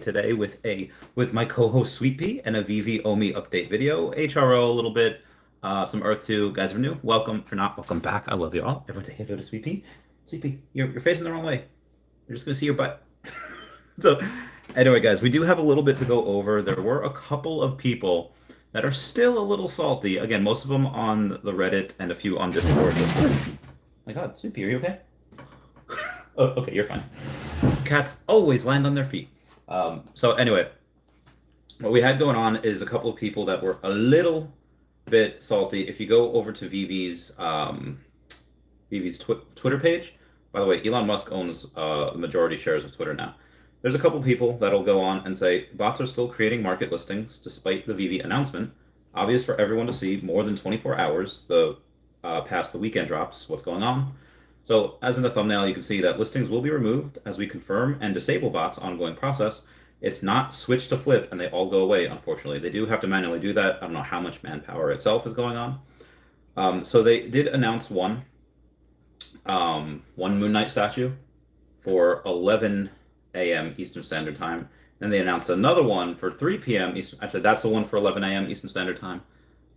today with my co-host Sweet Pea and a Vivi Omi update video. HRO a little bit, some Earth 2 guys are new. Welcome for not welcome back. I love you all. Everyone say hello to Sweet Pea. Sweet Pea, you're facing the wrong way. You're just gonna see your butt. So anyway, guys, we do have a little bit to go over. There were a couple of people that are still a little salty. Again, most of them on the Reddit and a few on Discord. My God, Sweet Pea, are you okay? Oh, okay, you're fine. Cats always land on their feet. So anyway, what we had going on is a couple of people that were a little bit salty. If you go over to Vivi's Twitter page, by the way, Elon Musk owns the majority shares of Twitter now. There's a couple people that'll go on and say bots are still creating market listings despite the Vivi announcement. Obvious for everyone to see more than 24 hours past the weekend drops. What's going on? So, as in the thumbnail, you can see that listings will be removed as we confirm and disable bots' ongoing process. It's not switch to flip and they all go away, unfortunately. They do have to manually do that. I don't know how much manpower itself is going on. So they did announce one Moon Knight statue for 11 a.m. Eastern Standard Time. Then they announced another one for 3 p.m. Eastern. Actually, that's the one for 11 a.m. Eastern Standard Time.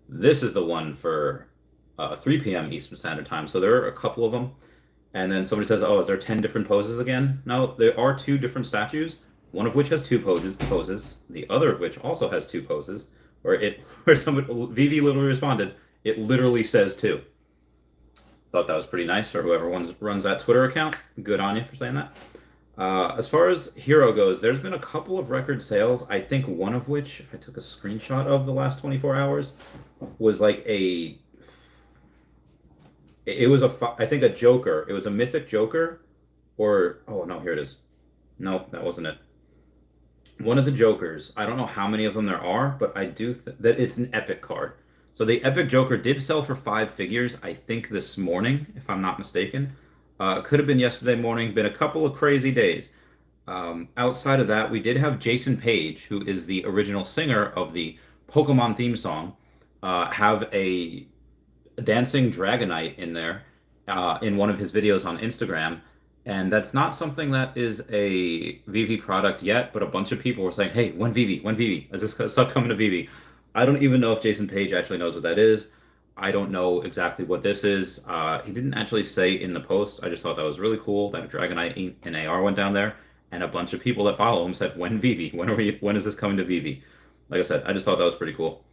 This is the one for 3 p.m. Eastern Standard Time. So there are a couple of them. And then somebody says, oh, is there 10 different poses again? No, there are 2 different statues, one of which has 2 poses, the other of which also has 2 poses, where somebody, Vivi literally responded, it literally says 2. Thought that was pretty nice for whoever runs that Twitter account. Good on you for saying that. As far as Hero goes, there's been a couple of record sales, I think one of which, if I took a screenshot of the last 24 hours, was like I think a Joker. It was a mythic Joker, oh no, here it is. No, that wasn't it. One of the Jokers. I don't know how many of them there are, but I do that it's an epic card. So the epic Joker did sell for 5 figures, I think this morning, if I'm not mistaken. Could have been yesterday morning. Been a couple of crazy days. Outside of that, we did have Jason Page, who is the original singer of the Pokemon theme song, have a dancing Dragonite in there in one of his videos on Instagram, and that's not something that is a Vivi product yet, but a bunch of people were saying, hey, when Vivi, is this stuff coming to Vivi? I don't even know if Jason Page actually knows what that is. I don't know exactly what this is. He didn't actually say in the post. I just thought that was really cool that a Dragonite in AR went down there, and a bunch of people that follow him said, when Vivi? When is this coming to Vivi? Like I said, I just thought that was pretty cool.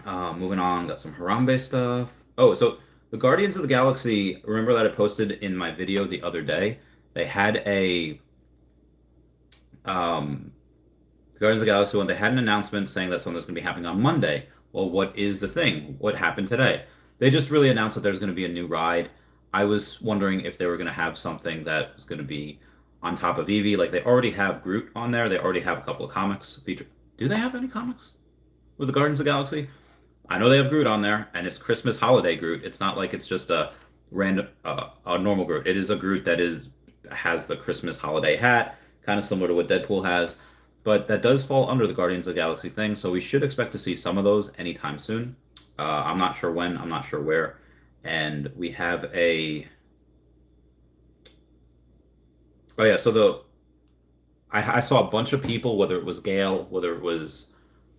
Moving on, got some Harambe stuff. Oh, so the Guardians of the Galaxy, remember that I posted in my video the other day? They had the Guardians of the Galaxy one, they had an announcement saying that something's going to be happening on Monday. Well, what is the thing? What happened today? They just really announced that there's going to be a new ride. I was wondering if they were going to have something that was going to be on top of Eevee. Like, they already have Groot on there. They already have a couple of comics featured. Do they have any comics with the Guardians of the Galaxy? I know they have Groot on there, and it's Christmas holiday Groot. It's not like it's just a random, a normal Groot. It is a Groot that has the Christmas holiday hat, kind of similar to what Deadpool has. But that does fall under the Guardians of the Galaxy thing, so we should expect to see some of those anytime soon. I'm not sure when, I'm not sure where. And we have oh yeah, so I saw a bunch of people, whether it was Gale, whether it was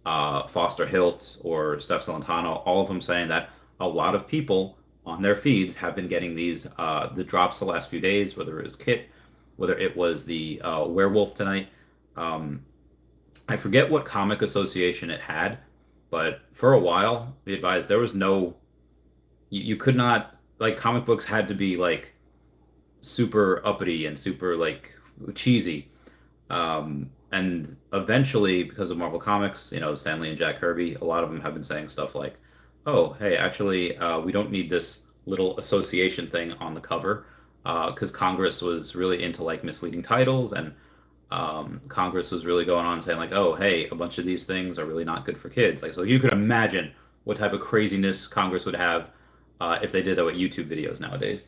Foster Hilt or Steph Celentano, all of them saying that a lot of people on their feeds have been getting these the drops the last few days, whether it was Kit, whether it was the werewolf tonight. I forget what comic association it had, but for a while, be advised, there was you could not, like, comic books had to be like super uppity and super like cheesy. And eventually, because of Marvel Comics, Stan Lee and Jack Kirby, a lot of them have been saying stuff like, oh, hey, actually, we don't need this little association thing on the cover, because Congress was really into like misleading titles, and Congress was really going on saying like, oh, hey, a bunch of these things are really not good for kids. Like, so you could imagine what type of craziness Congress would have if they did that with YouTube videos nowadays.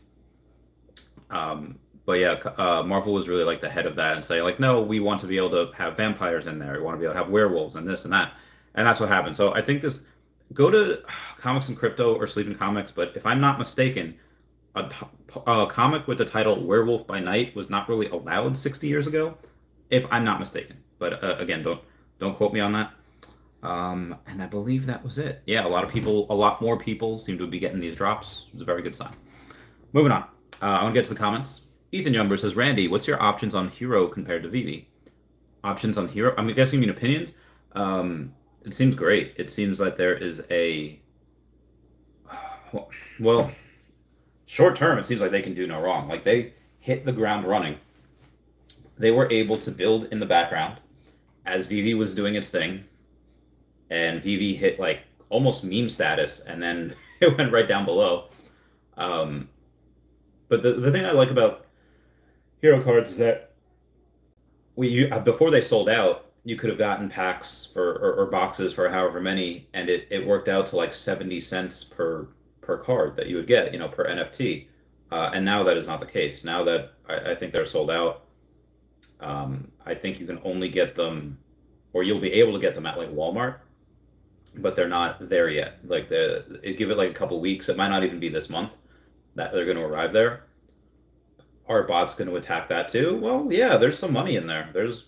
But yeah, Marvel was really like the head of that and say like, no, we want to be able to have vampires in there. We want to be able to have werewolves and this and that. And that's what happened. So I think go to Comics and Crypto or Sleeping Comics, but if I'm not mistaken, a comic with the title Werewolf by Night was not really allowed 60 years ago, if I'm not mistaken. but again, don't quote me on that. And I believe that was it. Yeah, a lot more people seem to be getting these drops. It's a very good sign. Moving on. I want to get to the comments. Ethan Youngber says, Randy, what's your options on Hero compared to Veve? Options on Hero? I'm guessing you mean opinions. It seems great. It seems like there is a well, short term. It seems like they can do no wrong. Like they hit the ground running. They were able to build in the background as Veve was doing its thing, and Veve hit like almost meme status, and then it went right down below. But the thing I like about Hero cards is that before they sold out, you could have gotten packs or boxes for however many, and it worked out to like 70 cents per card that you would get, per NFT. And now that is not the case. Now that I think they're sold out, I think you can only get them, or you'll be able to get them at like Walmart, but they're not there yet. Like give it like a couple weeks. It might not even be this month that they're going to arrive there. Are bots going to attack that too? Well, yeah, there's some money in there. There's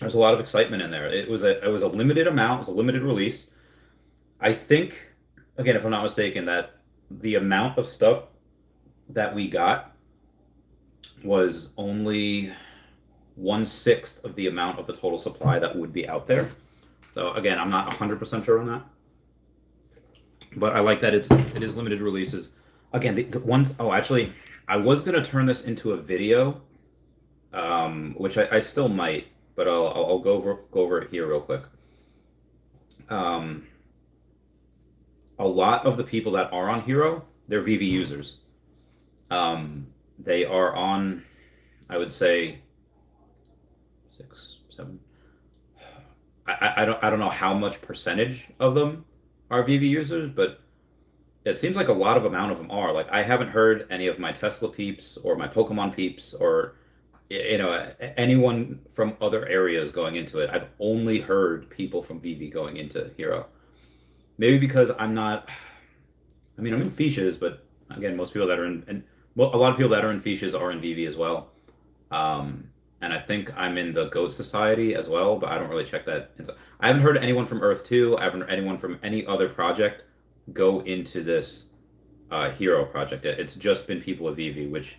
a lot of excitement in there. It was a limited amount. It was a limited release. I think, again, if I'm not mistaken, that the amount of stuff that we got was only 1/6 of the amount of the total supply that would be out there. So again, I'm not 100% sure on that, but I like that it is limited releases. Again, the ones. Oh, actually, I was gonna turn this into a video, which I still might, but I'll go over it here real quick. A lot of the people that are on Hero, they're Veve users. They are on, I would say, 6, 7. I don't know how much percentage of them are Veve users, but it seems like a lot of amount of them are. Like I haven't heard any of my Tesla peeps or my Pokemon peeps or anyone from other areas going into it. I've only heard people from Veve going into Hero. Maybe because I'm not. I mean, I'm in Fiches, but again, most people that are in well, a lot of people that are in Fiches are in Veve as well. And I think I'm in the Goat Society as well, but I don't really check that. I haven't heard anyone from Earth 2. I haven't heard anyone from any other project go into this Hero project. It's just been people with Veve, which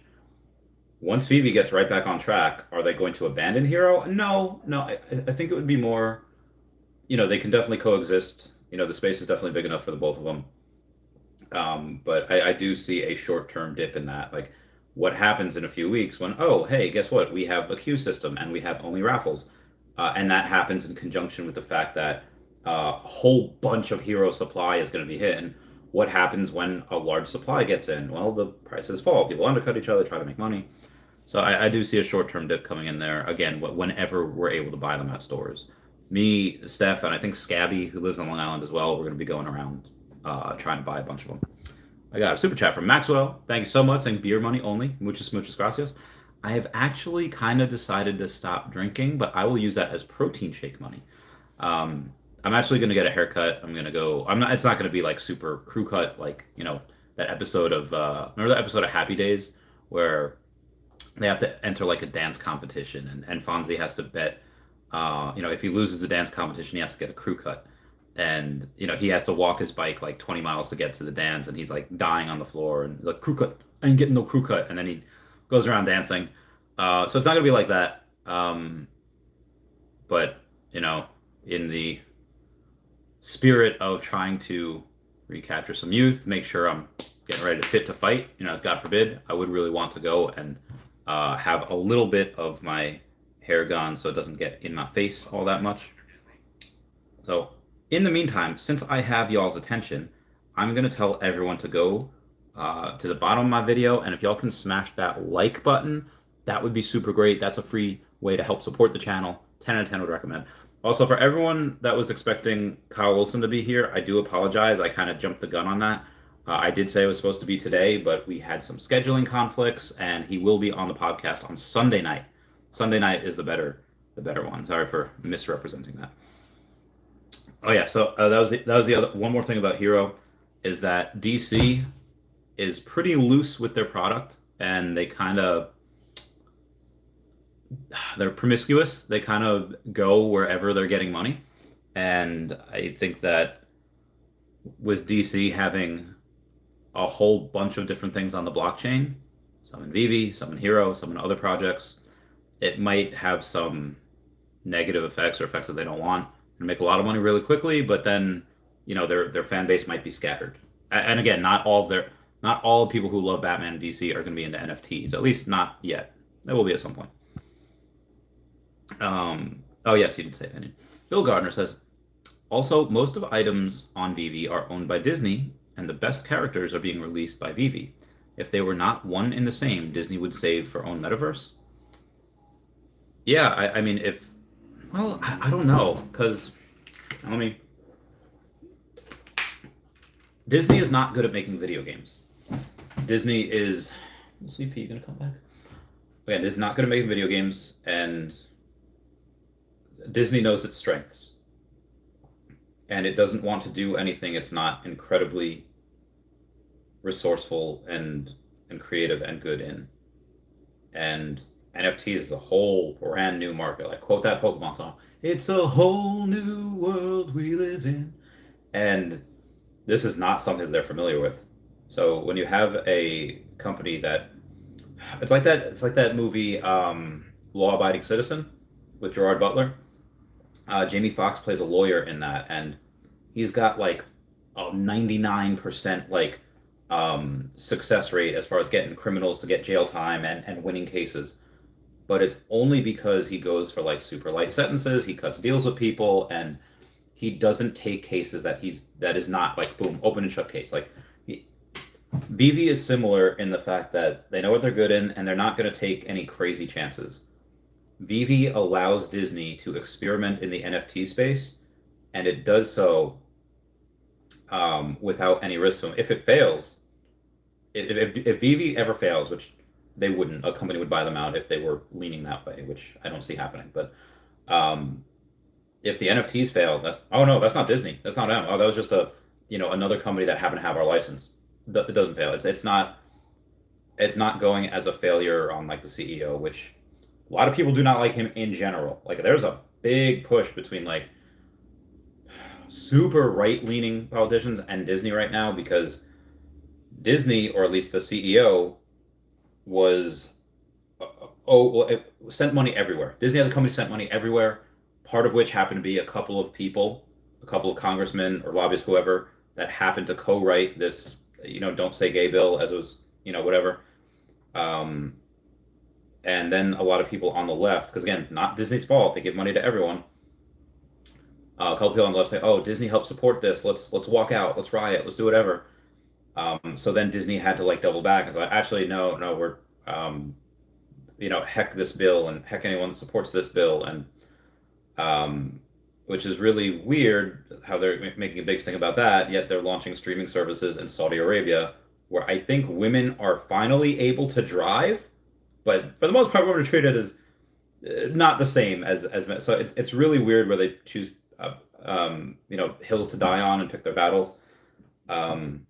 once Veve gets right back on track, are they going to abandon Hero? No. I think it would be more, they can definitely coexist. The space is definitely big enough for the both of them. But I do see a short-term dip in that. Like, what happens in a few weeks when, oh, hey, guess what? We have a queue system and we have only raffles. And that happens in conjunction with the fact that a whole bunch of Hero supply is going to be hit. And what happens when a large supply gets in? Well, the prices fall. People undercut each other, try to make money. So I do see a short-term dip coming in there, again, whenever we're able to buy them at stores. Me, Steph, and I think Scabby, who lives on Long Island as well, we're going to be going around trying to buy a bunch of them. I got a super chat from Maxwell. Thank you so much. Saying beer money only. Muchas gracias. I have actually kind of decided to stop drinking, but I will use that as protein shake money. I'm actually going to get a haircut. I'm going to go. It's not going to be like super crew cut, like that episode of. Remember that episode of Happy Days where they have to enter like a dance competition, and Fonzie has to bet. If he loses the dance competition, he has to get a crew cut. And he has to walk his bike like 20 miles to get to the dance, and he's like dying on the floor and like, crew cut, I ain't getting no crew cut, and then he goes around dancing. So it's not gonna be like that, but in the spirit of trying to recapture some youth, make sure I'm getting ready to fit to fight, as God forbid, I would really want to go and have a little bit of my hair gone so it doesn't get in my face all that much. So in the meantime, since I have y'all's attention, I'm going to tell everyone to go to the bottom of my video, and if y'all can smash that like button, that would be super great. That's a free way to help support the channel. 10 out of 10 would recommend. Also, for everyone that was expecting Kyle Willson to be here, I do apologize. I kind of jumped the gun on that. I did say it was supposed to be today, but we had some scheduling conflicts, and he will be on the podcast on Sunday night. Sunday night is the better one. Sorry for misrepresenting that. Oh yeah, so that was the other one more thing about Hero is that DC is pretty loose with their product, and they kind of they're promiscuous. They kind of go wherever they're getting money. And I think that with DC having a whole bunch of different things on the blockchain, some in Veve, some in Hero, some in other projects, it might have some negative effects or effects that they don't want and make a lot of money really quickly, but then, their fan base might be scattered. And again, not all people who love Batman and DC are going to be into NFTs, at least not yet. That will be at some point. Oh yes, you did say opinion. Bill Gardner says, also, most of items on Veve are owned by Disney, and the best characters are being released by Veve. If they were not one in the same, Disney would save for own metaverse. Yeah, I mean, well, I don't know, because, I mean, Disney is not good at making video games. Disney is, CP, you gonna come back? Again, Disney's not good at making video games, and Disney knows its strengths. And it doesn't want to do anything it's not incredibly resourceful and creative and good in. And NFTs is a whole brand new market. Like, quote that Pokemon song. It's a whole new world we live in. And this is not something that they're familiar with. So when you have a company that it's like that movie Law Abiding Citizen with Gerard Butler. Jamie Foxx plays a lawyer in that, and he's got like a 99% success rate as far as getting criminals to get jail time and winning cases. But it's only because he goes for like super light sentences, he cuts deals with people, and he doesn't take cases that is not like boom, open and shut case. Like Veve is similar in the fact that they know what they're good in and they're not going to take any crazy chances. Veve allows Disney to experiment in the NFT space, and it does so without any risk to them. If it fails, if Veve ever fails, which they wouldn't, a company would buy them out if they were leaning that way, which I don't see happening. But um, if the NFTs fail, oh no, that's not Disney, that's not them. Oh, that was just another company that happened to have our license. It doesn't fail. It's not going as a failure on like the CEO, which a lot of people do not like him in general. Like there's a big push between like super right-leaning politicians and Disney right now because Disney, or at least the CEO, was well, it sent money everywhere. Disney as a company sent money everywhere. Part of which happened to be a couple of people, a couple of congressmen or lobbyists, whoever, that happened to co-write this, don't say gay bill as it was, whatever. Um, and then a lot of people on the left, because again, not Disney's fault, they give money to everyone. A couple people on the left say, "Oh, Disney helped support this. Let's walk out. Let's riot. Let's do whatever." So then Disney had to like double back and say, "Actually, no, no, we're heck this bill and heck anyone that supports this bill," and which is really weird how they're making a big thing about that. Yet they're launching streaming services in Saudi Arabia, where I think women are finally able to drive, but for the most part, women are treated as not the same as men. So it's really weird where they choose hills to die on and pick their battles. Um,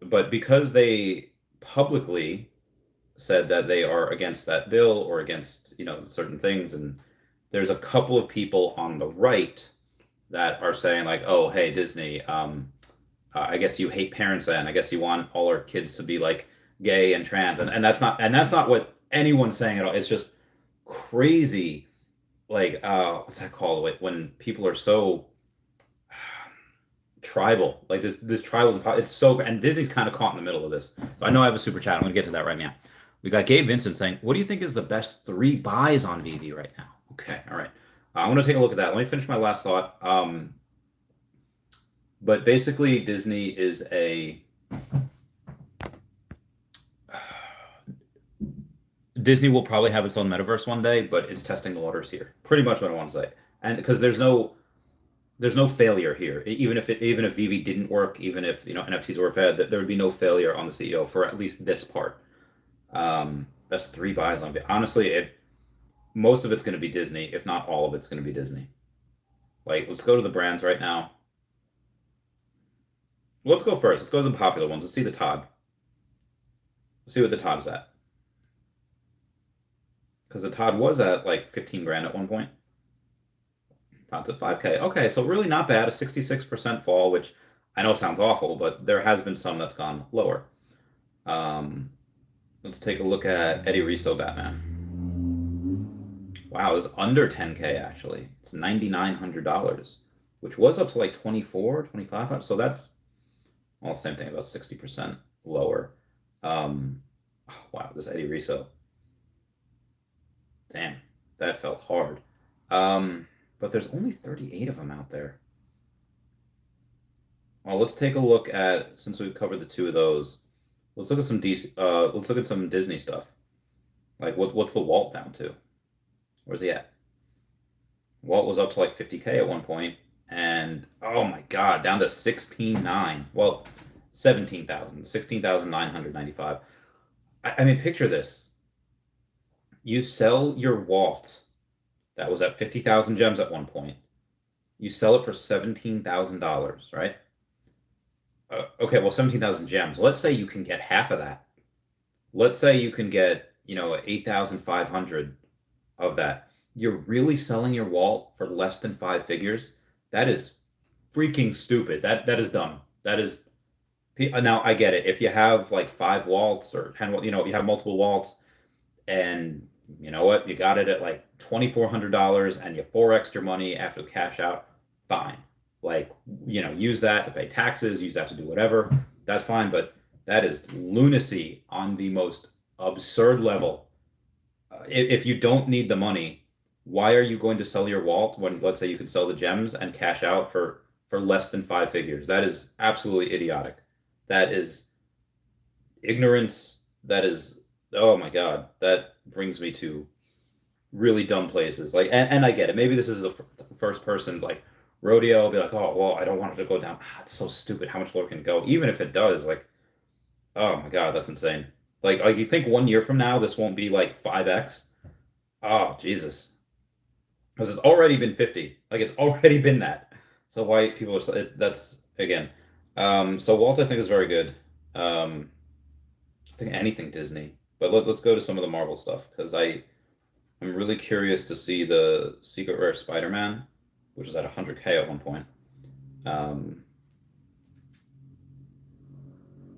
but because they publicly said that they are against that bill or against certain things, and there's a couple of people on the right that are saying like, "Oh, hey Disney, I guess you hate parents then. I guess you want all our kids to be like gay and trans," and that's not what anyone's saying at all. It's just crazy, like what's that called? When people are so tribal, like this tribal, it's so, and Disney's kind of caught in the middle of this. So I know I have a super chat. I'm gonna get to that right now. We got Gabe Vincent saying, "What do you think is the best 3 buys on Veve right now?" Okay, all right. I'm gonna take a look at that. Let me finish my last thought. But basically, Disney is Disney will probably have its own metaverse one day, but it's testing the waters here. Pretty much what I want to say. And because there's no failure here. Even if Veve didn't work, even if NFTs were fed, there would be no failure on the CEO for at least this part. That's 3 buys on Veve. Honestly, most of it's going to be Disney, if not all of it's going to be Disney. Like, let's go to the brands right now. Let's go first. Let's go to the popular ones. Let's see the Todd. Let's see what the Todd is at. because the Todd was at like 15 grand at one point. Todd's at 5K. Okay, so really not bad. A 66% fall, which I know sounds awful, but there has been some that's gone lower. Um, let's take a look at Eddie Russo Batman. Wow, it was under 10K actually. It's $9,900, which was up to like 24, 25. So that's all the same thing, about 60% lower. Oh, wow, this Eddie Russo. Damn, that felt hard. But there's only 38 of them out there. Well, let's take a look at, since we've covered the two of those, let's look at some let's look at some Disney stuff. Like what's the Walt down to? Where's he at? Walt was up to like 50K at one point, and oh my God, down to 16.9. Well, 17,000, 16,995. I mean, picture this. You sell your Walt that was at 50,000 gems at one point. You sell it for $17,000, right? Okay, well, 17,000 gems. Let's say you can get half of that. Let's say you can get, 8,500 of that. You're really selling your Walt for less than five figures? That is freaking stupid. That is dumb. That is now I get it. If you have like five Walts or 10, you have multiple Walts, and you know what, you got it at like $2,400 and you 4x your money after the cash out, fine. Like, use that to pay taxes, use that to do whatever. That's fine, but that is lunacy on the most absurd level. If you don't need the money, why are you going to sell your Walt when, let's say, you could sell the gems and cash out for less than five figures? That is absolutely idiotic. That is ignorance. That is, oh my God, that brings me to really dumb places. Like, and I get it. Maybe this is a first person's like rodeo. I'll be like, oh, well, I don't want it to go down. It's so stupid. How much lower can it go? Even if it does, like, oh my God, that's insane. Like you think 1 year from now, this won't be like 5x? Oh, Jesus. Because it's already been 50. Like, it's already been that. So why people are, that's, again. So Walt, I think, is very good. I think anything Disney. But let's go to some of the Marvel stuff, because I'm really curious to see the Secret Rare Spider-Man, which was at 100K at one point.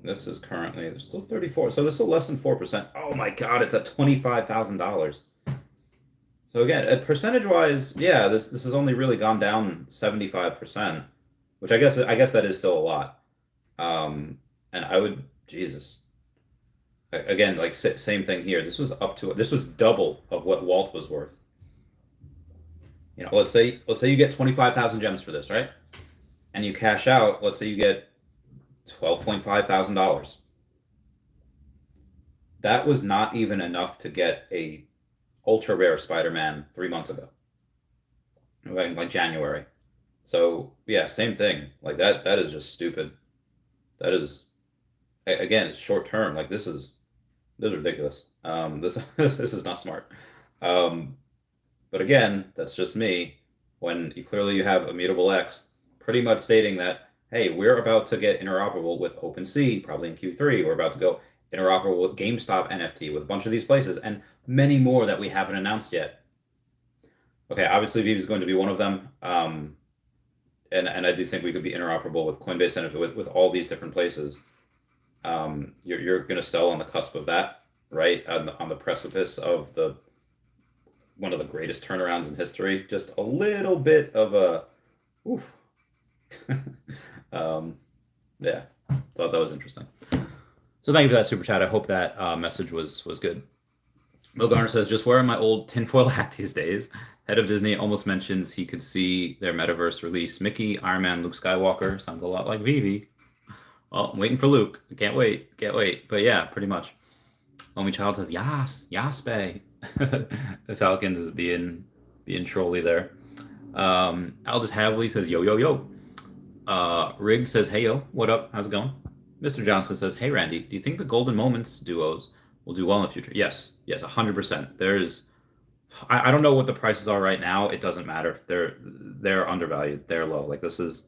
This is currently, there's still 34, so this is less than 4%. Oh my God, it's at $25,000. So again, percentage-wise, yeah, this has only really gone down 75%, which I guess that is still a lot. And I would, Jesus. Again, like same thing here. This was double of what Walt was worth. Let's say you get 25,000 gems for this, right? And you cash out, let's say you get $12,500. That was not even enough to get a ultra rare Spider-Man 3 months ago, like January. So yeah, same thing. Like that is just stupid. That is, again, it's short term. Like this is ridiculous. This is not smart. But again, that's just me. When you have Immutable X pretty much stating that, hey, we're about to get interoperable with OpenSea, probably in Q3. We're about to go interoperable with GameStop NFT, with a bunch of these places, and many more that we haven't announced yet. Okay, obviously Veve is going to be one of them. And I do think we could be interoperable with Coinbase and with all these different places. You're going to sell on the cusp of that, right? On the precipice of one of the greatest turnarounds in history. Just a little bit of a, oof. Yeah, thought that was interesting. So thank you for that super chat. I hope that message was good. Bill Garner says, just wearing my old tinfoil hat these days. Head of Disney almost mentions he could see their metaverse release. Mickey, Iron Man, Luke Skywalker. Sounds a lot like Veve. Well, I'm waiting for Luke. Can't wait. But yeah, pretty much. Only Child says, yas, bae. The Falcons is being trolly there. Aldous Havley says, yo. Riggs says, hey, yo, what up? How's it going? Mr. Johnson says, hey, Randy, do you think the Golden Moments duos will do well in the future? Yes, 100%. I don't know what the prices are right now. It doesn't matter. They're undervalued. They're low. Like, this is,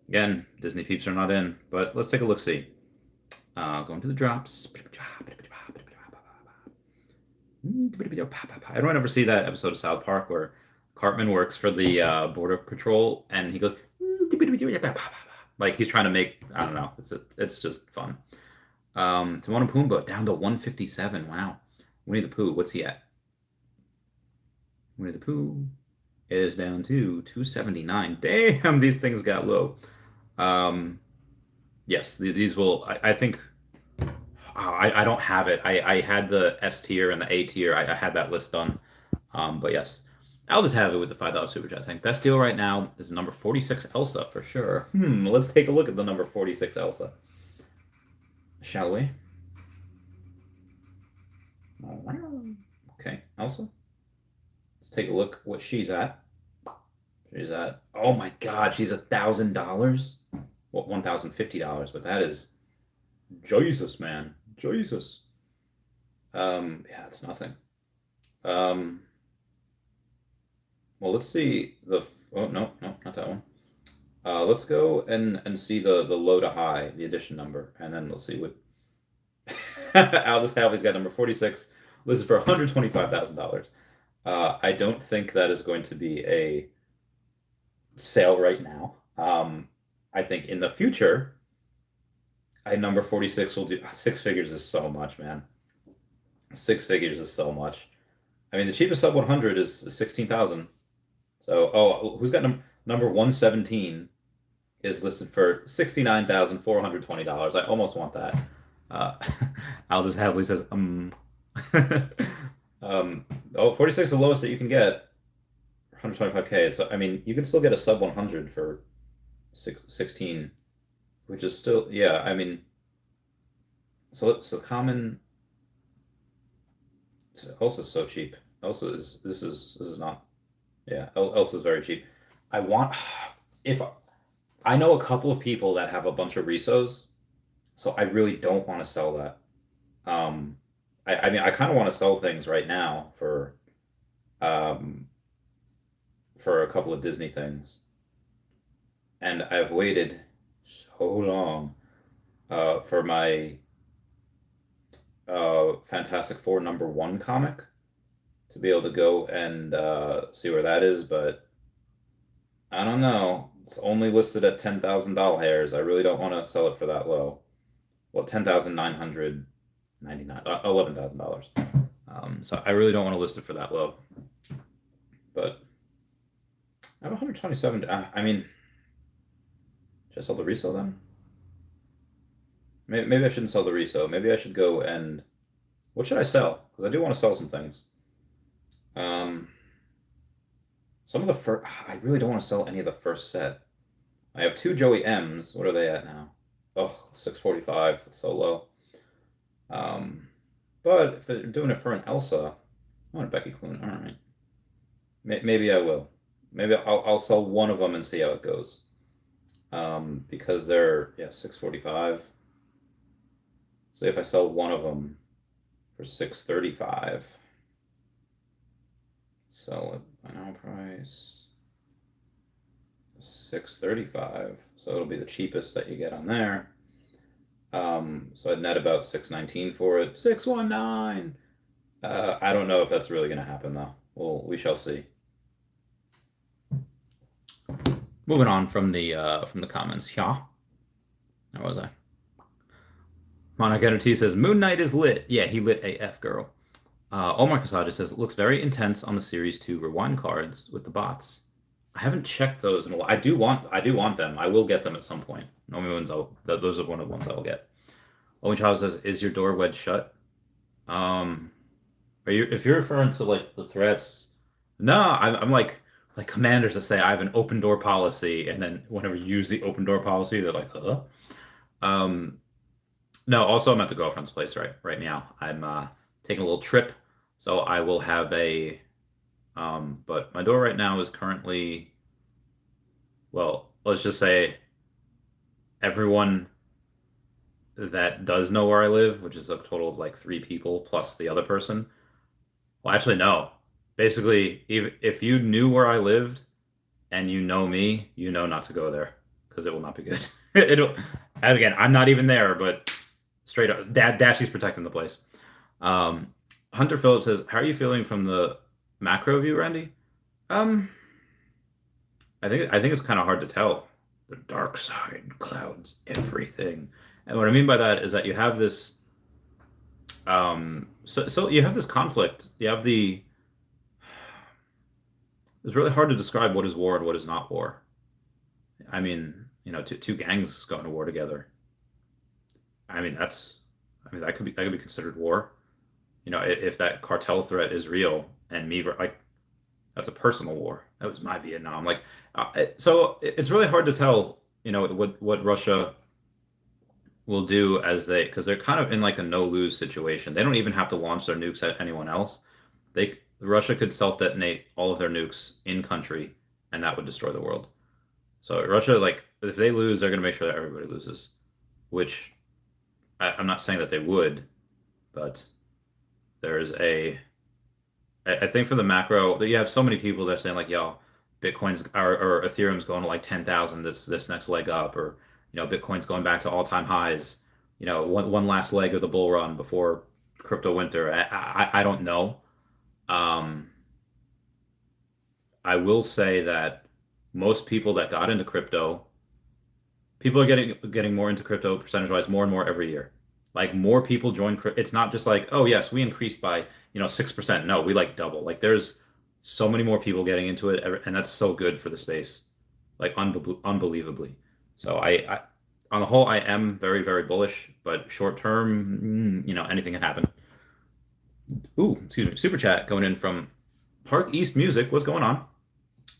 again, Disney peeps are not in. But let's take a look-see. Going to the drops. Everyone ever see that episode of South Park where Cartman works for the Border Patrol and he goes like he's trying to make, I don't know. It's just fun. Timon and Pumbaa down to 157. Wow. Winnie the Pooh, what's he at? Winnie the Pooh is down to 279. Damn, these things got low. Um, yes, these will. I think. I don't have it. I had the S tier and the A tier. I had that list done. But yes, I'll just have it with the $5 super chat. I think best deal right now is number 46 Elsa for sure. Let's take a look at the number 46 Elsa, shall we? Okay, Elsa. Let's take a look what she's at. She's at, oh my God, she's $1,000. Well, $1,050, but that is Jesus, man. Jesus. Yeah, it's nothing. Well, let's see oh no, not that one. Let's go and see the low to high, the edition number, and then we'll see what Aldous Havley's got number 46. This is for $125,000. I don't think that is going to be a sale right now. I think in the future, number 46 will do. Six figures is so much, man. Six figures is so much. I mean, the cheapest sub 100 is 16,000. So, who's got number 117 is listed for $69,420. I almost want that. Aldous Havley says, 46 is the lowest that you can get. 125K. So, I mean, you can still get a sub 100 for 16, which is still, yeah, I mean, so common. Elsa's so cheap. This is not, yeah, Elsa's very cheap. If I know a couple of people that have a bunch of Rissos, so I really don't want to sell that. I mean, I kind of want to sell things right now for a couple of Disney things, and I've waited so long for my Fantastic Four #1 comic to be able to go and see where that is, but I don't know. It's only listed at $10,000. I really don't want to sell it for that low. Well, $10,999, $11,000. So I really don't want to list it for that low. But I have 127. I mean, should I sell the resale then? Maybe I shouldn't sell the resale. Maybe I should go and what should I sell? Because I do want to sell some things. Some of the first. I really don't want to sell any of the first set. I have two Joey M's. What are they at now? Oh, 645. It's so low. But if they're doing it for an Elsa, I want a Becky Clune. All right. Maybe I will. Maybe I'll sell one of them and see how it goes. Because they're 645. So if I sell one of them for 635, sell it by now price 635. So it'll be the cheapest that you get on there. So I'd net about 619 for it. 619. I don't know if that's really going to happen though. Well, we shall see. Moving on from the comments. Yeah. Where was I? Monarch NT says Moon Knight is lit. Yeah, he lit AF, girl. Omar Casada says it looks very intense on the Series 2 rewind cards with the bots. I haven't checked those in a while. I do want them. I will get them at some point. Those are one of the ones I will get. Owen Chavez says, "Is your door wedged shut?" If you're referring to like the threats? No, I'm like commanders that say I have an open door policy, and then whenever you use the open door policy, they're like, huh? No, also I'm at the girlfriend's place right now. I'm taking a little trip, so I will have but my door right now is currently, well, let's just say everyone that does know where I live, which is a total of like 3 people plus the other person. Well, actually, no. Basically, if you knew where I lived and you know me, you know not to go there because it will not be good. And again, I'm not even there, but straight up, Dashy's protecting the place. Hunter Phillips says, "How are you feeling from the macro view, Randy?" Um, I think it's kind of hard to tell. The dark side clouds everything, and what I mean by that is that you have this. So you have this conflict. You have the. It's really hard to describe what is war and what is not war. I mean, two gangs going to war together. I mean, that could be considered war. If that cartel threat is real and like that's a personal war. That was my Vietnam. Like, so it's really hard to tell. What Russia will do because they're kind of in like a no lose situation. They don't even have to launch their nukes at anyone else. Russia could self detonate all of their nukes in country, and that would destroy the world. So Russia, like, if they lose, they're going to make sure that everybody loses. Which I'm not saying that they would, but there's I think for the macro, you have so many people that are saying like, "Yo, Bitcoin's or Ethereum's going to like 10,000 this next leg up," or Bitcoin's going back to all-time highs. One last leg of the bull run before crypto winter. I don't know. Um, I will say that most people that got into crypto, people are getting more into crypto percentage-wise more and more every year. Like more people join. It's not just like, oh yes, we increased by 6%. No, we like double. Like there's so many more people getting into it, and that's so good for the space, like unbelievably. So on the whole, I am very, very bullish, but short term, anything can happen. Ooh, excuse me. Super chat going in from Park East Music. What's going on?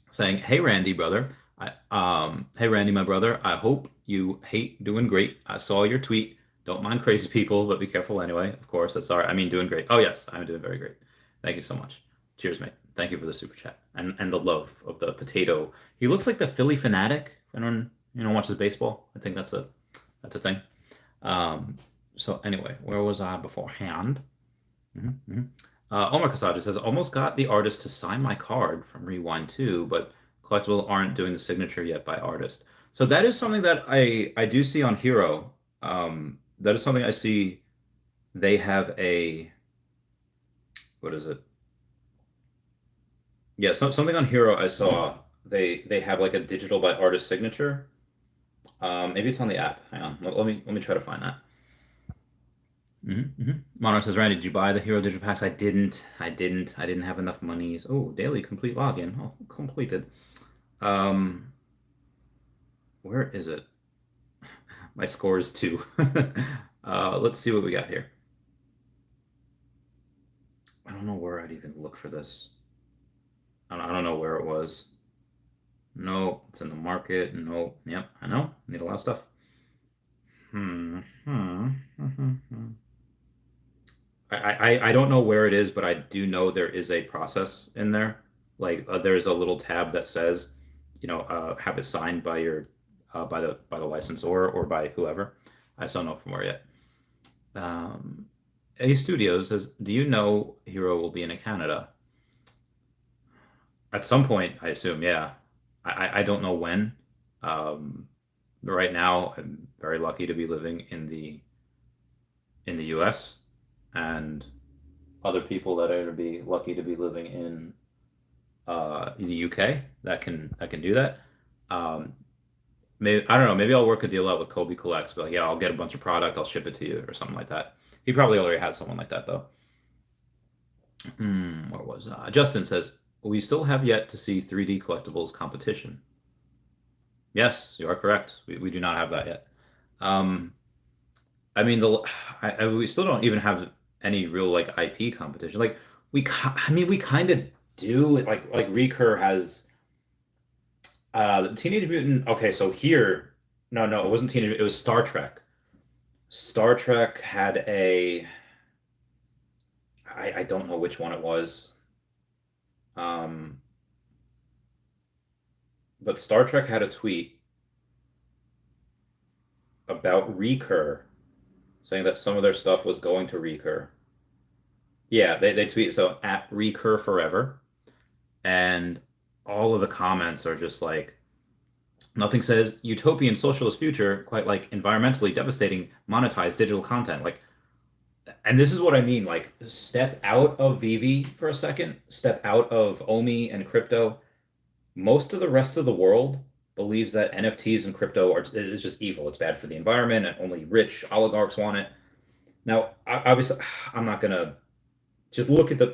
Saying, "Hey Randy, brother. Hey Randy, my brother. I hope you hate doing great. I saw your tweet. Don't mind crazy people, but be careful anyway. Of course, that's sorry. I mean, doing great. Oh yes, I'm doing very great. Thank you so much. Cheers, mate. Thank you for the super chat and the love of the potato. He looks like the Philly fanatic. If anyone watches baseball, I think that's a thing. Um, so anyway, where was I beforehand? Omar Kasada says, almost got the artist to sign my card from Rewind 2, but collectible aren't doing the signature yet by artist. So that is something that I do see on Hero. That is something I see. They have what is it? Yeah, something on Hero I saw. They have like a digital by artist signature. Maybe it's on the app. Hang on. Let me try to find that. Monarch says, Randy, did you buy the Hero Digital Packs? I didn't. I didn't have enough monies. Oh, daily complete login. Oh, completed. Um, where is it? My score is 2. Let's see what we got here. I don't know where I'd even look for this. I don't know where it was. No, it's in the market. No, yep, I know. Need a lot of stuff. I don't know where it is, but I do know there is a process in there. Like there's a little tab that says, have it signed by your by the licensor or by whoever. I just don't know from where yet. A Studio says, "Do you know Hero will be in Canada at some point?" I assume, yeah. I don't know when. But right now, I'm very lucky to be living in the U.S. and other people that are to be lucky to be living in the UK that can do that. Maybe I don't know. Maybe I'll work a deal out with Kobe Collects. But like, yeah, I'll get a bunch of product. I'll ship it to you or something like that. He probably already has someone like that though. Where was Justin says we still have yet to see 3D collectibles competition. Yes, you are correct. We do not have that yet. Um, I mean we still don't even have any real like IP competition. Like I mean we kind of do. Like Recur has Teenage Mutant. Okay, so here, no, it wasn't Teenage. It was Star Trek. Star Trek had I don't know which one it was. Um, but Star Trek had a tweet about Recur saying that some of their stuff was going to Recur. Yeah, they tweet so at Recur Forever, and all of the comments are just like nothing says utopian socialist future quite like environmentally devastating monetized digital content. Like And this is what I mean, like step out of Vivi for a second, step out of Omi and crypto. Most of the rest of the world believes that NFTs and crypto are is just evil. It's bad for the environment and only rich oligarchs want it. Now, obviously, I'm not gonna just look at the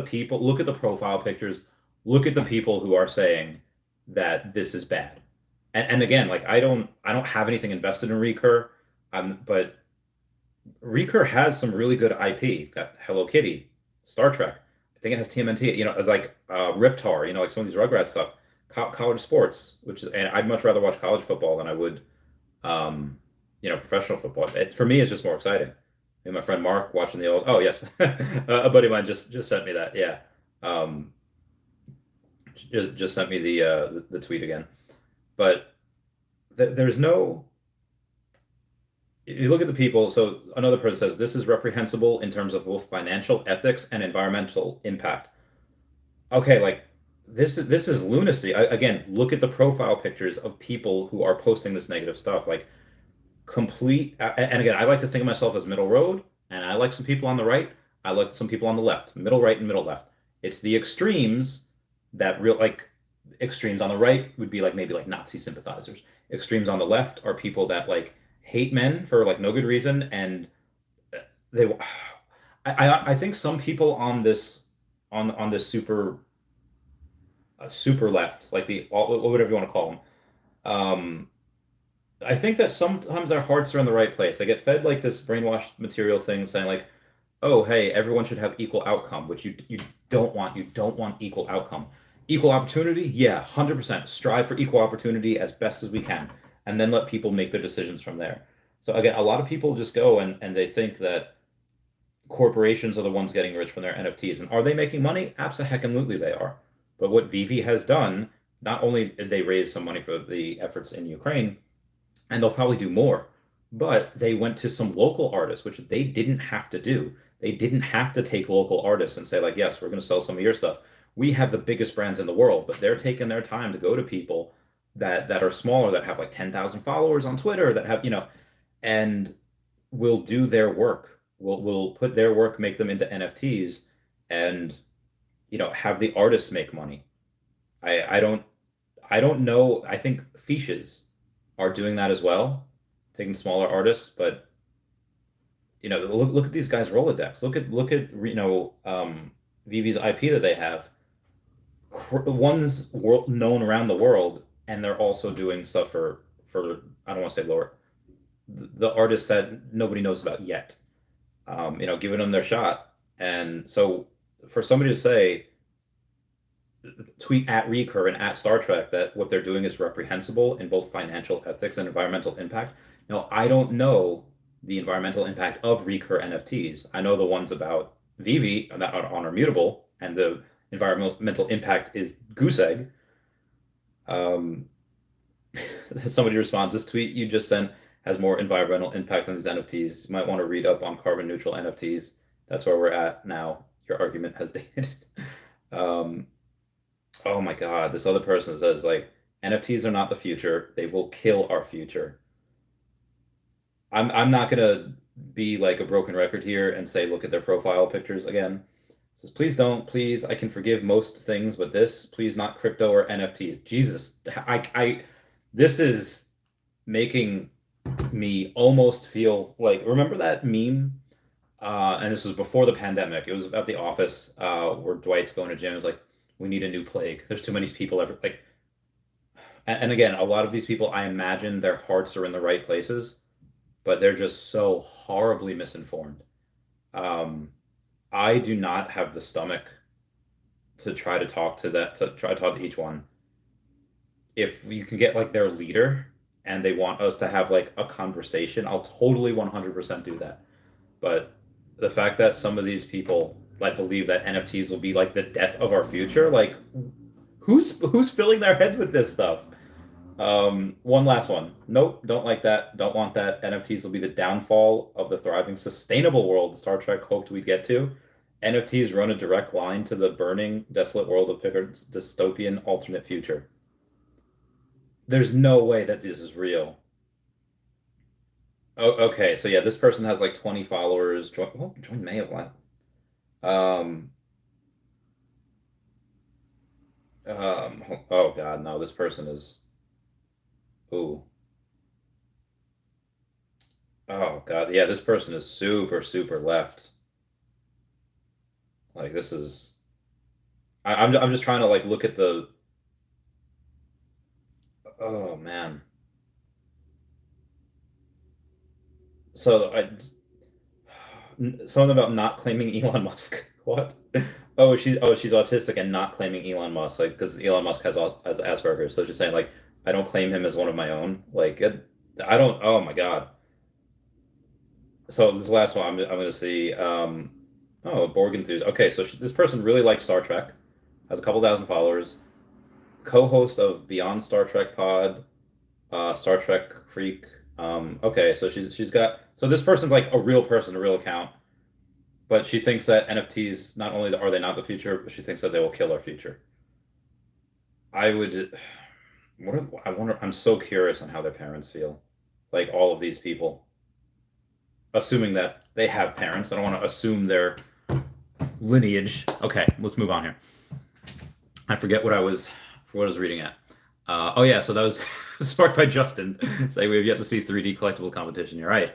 people, look at the profile pictures, look at the people who are saying that this is bad. And again, like I don't have anything invested in Recur, but Recur has some really good IP. Got Hello Kitty, Star Trek. I think it has TMNT. It's like Riptar. Like some of these Rugrats stuff. College sports, which is, and I'd much rather watch college football than I would, um, professional football. For me, it's just more exciting. And my friend Mark watching the old. Oh yes, a buddy of mine just sent me that. Yeah, um, just sent me the tweet again. But there's no. You look at the people. So another person says this is reprehensible in terms of both financial ethics and environmental impact. Okay, like this is lunacy. Again, look at the profile pictures of people who are posting this negative stuff. Like complete. And again, I like to think of myself as middle road, and I like some people on the right. I like some people on the left, middle right and middle left. It's the extremes that real like extremes on the right would be like maybe like Nazi sympathizers. Extremes on the left are people that like hate men for like no good reason, and they. I think some people on this on this super left, like the whatever you want to call them. I think that sometimes their hearts are in the right place. They get fed like this brainwashed material thing saying like, "Oh, hey, everyone should have equal outcome," which you don't want. You don't want equal outcome. Equal opportunity? Yeah, 100%. Strive for equal opportunity as best as we can, and then let people make their decisions from there. So again, a lot of people just go and they think that corporations are the ones getting rich from their NFTs. And are they making money? Absolutely they are. But what Vivi has done, not only did they raise some money for the efforts in Ukraine, and they'll probably do more, but they went to some local artists, which they didn't have to do. They didn't have to take local artists and say, like, yes, we're going to sell some of your stuff. We have the biggest brands in the world, but they're taking their time to go to people that are smaller, that have like 10,000 followers on Twitter, that have, and will do their work. Will put their work, make them into NFTs, and have the artists make money. I don't I don't know. I think fiches are doing that as well, taking smaller artists. But look at these guys' Rolodex. Look at Vivi's IP that they have. One's known around the world, and they're also doing stuff for I don't want to say lower the artists that nobody knows about yet. Giving them their shot. And so for somebody to say, tweet at Recur and at Star Trek that what they're doing is reprehensible in both financial ethics and environmental impact. Now, I don't know the environmental impact of Recur NFTs. I know the ones about Vivi that are on are mutable, and the environmental impact is goose egg. Um, Somebody responds, this tweet you just sent has more environmental impact than these NFTs. You might want to read up on carbon neutral NFTs. That's where we're at now. Your argument has dated. um, oh my God, this other person says like NFTs are not the future. They will kill our future. I'm not gonna be like a broken record here and say look at their profile pictures again. It says please don't, please. I can forgive most things, but this, please not crypto or NFTs. Jesus, this is making me almost feel like remember that meme? And this was before the pandemic. It was about the office where Dwight's going to gym. It was like, we need a new plague. There's too many people ever like and again, a lot of these people, I imagine their hearts are in the right places, but they're just so horribly misinformed. Um, I do not have the stomach to try to talk to that, to try to talk to each one. If you can get like their leader and they want us to have like a conversation, I'll totally 100% do that. But the fact that some of these people like believe that NFTs will be like the death of our future, like who's filling their heads with this stuff? One last one. Nope, don't like that. Don't want that. NFTs will be the downfall of the thriving, sustainable world Star Trek hoped we'd get to. NFTs run a direct line to the burning, desolate world of Picard's dystopian alternate future. There's no way that this is real. Oh, okay. So yeah, this person has like 20 followers. Join May of last. Um, oh God, no, this person is, ooh, oh God, yeah, this person is super, super left. Like this is, I'm just trying to like look at the, oh man. So something about not claiming Elon Musk. What? Oh she's autistic and not claiming Elon Musk, like because Elon Musk has Asperger's. So she's saying like I don't claim him as one of my own. I don't. Oh my God. So this last one I'm gonna see. Oh, Borg enthusiast. Okay, so this person really likes Star Trek, has a couple thousand followers, co-host of Beyond Star Trek Pod, Star Trek Freak. Okay, so she's got so this person's like a real person, a real account, but she thinks that NFTs not only are they not the future, but she thinks that they will kill our future. I would. I wonder. I'm so curious on how their parents feel. Like all of these people, assuming that they have parents. I don't want to assume their lineage. Okay, let's move on here. I forget what I was reading at. Oh yeah, so that was sparked by Justin saying we have yet to see 3D collectible competition. You're right.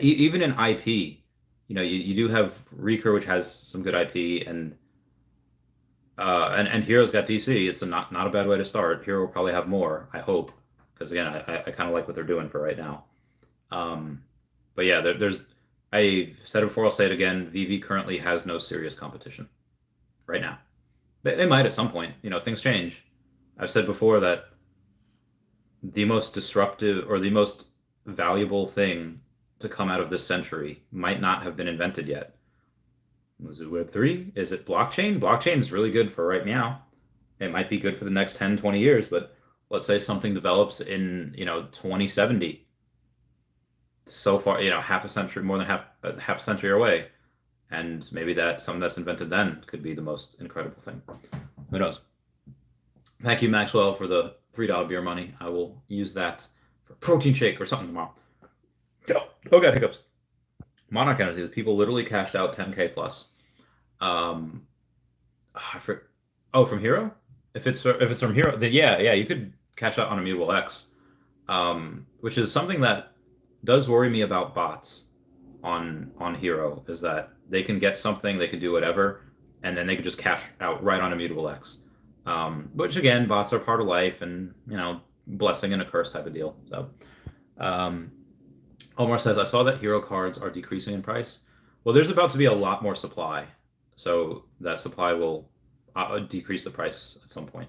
Even in IP, you do have Reeker, which has some good IP, and Hero's got DC. It's not a bad way to start. Hero will probably have more, I hope, because again, I kind of like what they're doing for right now. Um, but yeah, there's I've said it before. I'll say it again. VV currently has no serious competition right now. They might at some point. Things change. I've said before that the most disruptive or the most valuable thing to come out of this century might not have been invented yet. Was it Web3? Is it blockchain? Blockchain is really good for right now. It might be good for the next 10, 20 years, but let's say something develops in, 2070. So far, half a century, more than half a century away. And maybe that something that's invented then could be the most incredible thing. Who knows? Thank you, Maxwell, for the $3 beer money. I will use that for a protein shake or something tomorrow. Oh God, hiccups. Monarch entities. People literally cashed out 10K plus. Um, I for, oh, from Hero? If it's from Hero, then yeah, you could cash out on Immutable X, which is something that does worry me about bots on Hero. Is that they can get something, they can do whatever, and then they can just cash out right on Immutable X. Which again, bots are part of life, and blessing and a curse type of deal. So, um, Omar says, I saw that hero cards are decreasing in price. Well, there's about to be a lot more supply, so that supply will decrease the price at some point.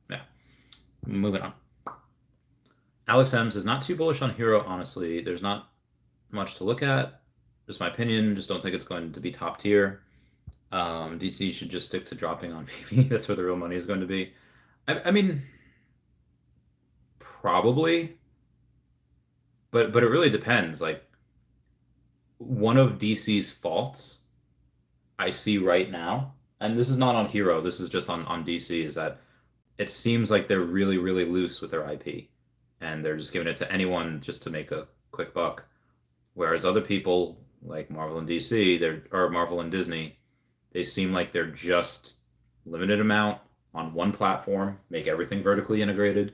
Yeah, moving on. Alex M says, not too bullish on hero, honestly. There's not much to look at. Just my opinion. Just don't think it's going to be top tier. DC should just stick to dropping on VV. That's where the real money is going to be. I mean, probably, but it really depends. Like one of DC's faults I see right now, and this is not on Hero, this is just on DC, is that it seems like they're really, really loose with their IP, and they're just giving it to anyone just to make a quick buck. Whereas other people like Marvel and DC, or Marvel and Disney, they seem like they're just limited amount on one platform, make everything vertically integrated.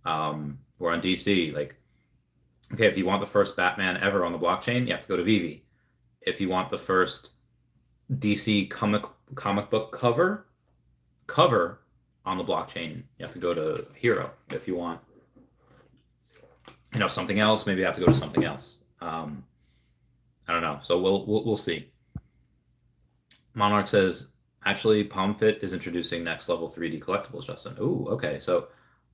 Or on DC, like, okay, if you want the first Batman ever on the blockchain, you have to go to Vivi. If you want the first DC comic book cover on the blockchain, you have to go to Hero. If you want, something else, maybe you have to go to something else. I don't know. So we'll see. Monarch says, actually, PalmFit is introducing next level 3D collectibles, Justin. Ooh, okay. So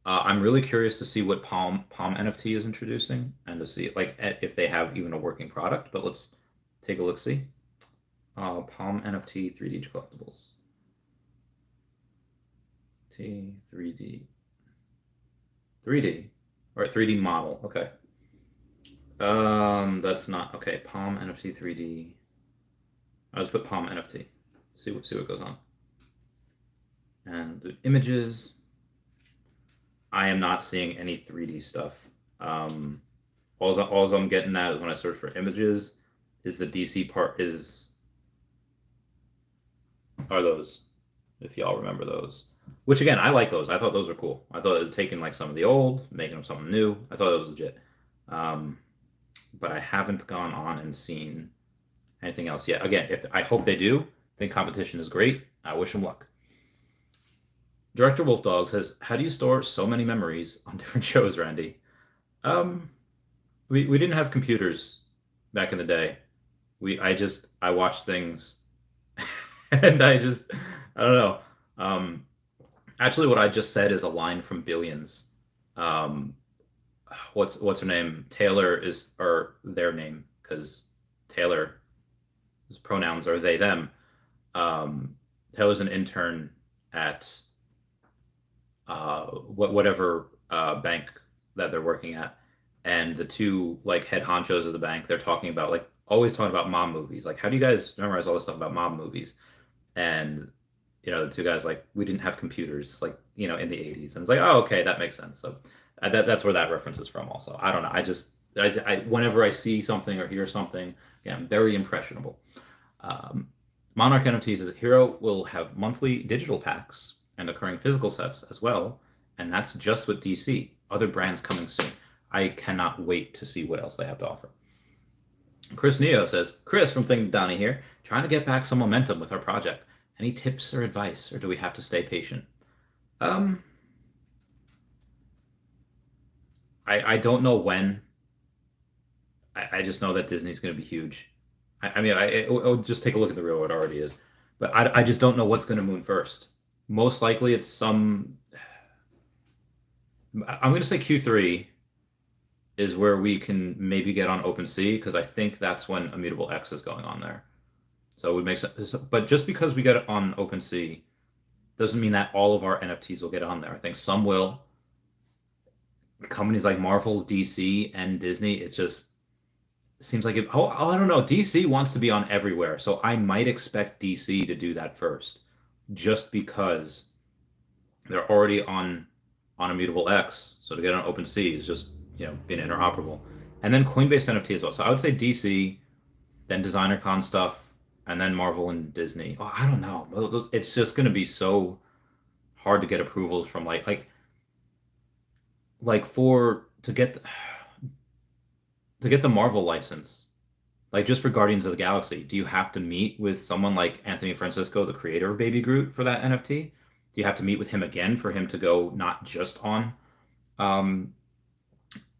I'm really curious to see what Palm NFT is introducing and to see like if they have even a working product. But let's take a look. See, Palm NFT 3D collectibles. T 3D or 3D model. Okay. That's not okay. Palm NFT 3D. I'll just put Palm NFT. See what goes on. And the images. I am not seeing any 3D stuff. All I'm getting at is when I search for images, is the DC part are those, if y'all remember those. Which again, I like those. I thought those were cool. I thought it was taking like some of the old, making them something new. I thought that was legit. Um, but I haven't gone on and seen anything else yet. Again, if I hope they do. I think competition is great. I wish them luck. Director Wolf Dog says, "How do you store so many memories on different shows, Randy?" Um, we didn't have computers back in the day. I watched things, and I don't know. Um, Actually, what I just said is a line from Billions. Um, what's her name? Taylor is or their name because Taylor's pronouns are they them. Taylor's an intern at whatever bank that they're working at, and the two like head honchos of the bank, they're talking about like always talking about mom movies. Like, how do you guys memorize all this stuff about mom movies? And the two guys like we didn't have computers like in the 80s, and it's like, oh, okay, that makes sense. So that's where that reference is from. Also, I don't know. I whenever I see something or hear something, yeah, I'm very impressionable. Um, Monarch NFT says Hero will have monthly digital packs and occurring physical sets as well, and that's just with DC. Other brands coming soon. I cannot wait to see what else they have to offer. Chris Neo says, Chris from Thing Donnie here, trying to get back some momentum with our project. Any tips or advice, or do we have to stay patient? Um, I don't know when. I just know that Disney's going to be huge. I mean, I'll just take a look at the real, it already is. But I just don't know what's going to moon first. Most likely it's some. I'm going to say Q3 is where we can maybe get on OpenSea because I think that's when Immutable X is going on there. So it would make sense. But just because we get it on OpenSea doesn't mean that all of our NFTs will get on there. I think some will. Companies like Marvel, DC, and Disney, it just seems like I don't know. DC wants to be on everywhere, so I might expect DC to do that first, just because they're already on Immutable X. So to get on OpenSea is just being interoperable, and then Coinbase NFT as well. So I would say DC, then DesignerCon stuff, and then Marvel and Disney. Oh, I don't know. It's just going to be so hard to get approvals from like for to get the Marvel license, like just for Guardians of the Galaxy, do you have to meet with someone like Anthony Francisco, the creator of Baby Groot, for that NFT? Do you have to meet with him again for him to go not just on um,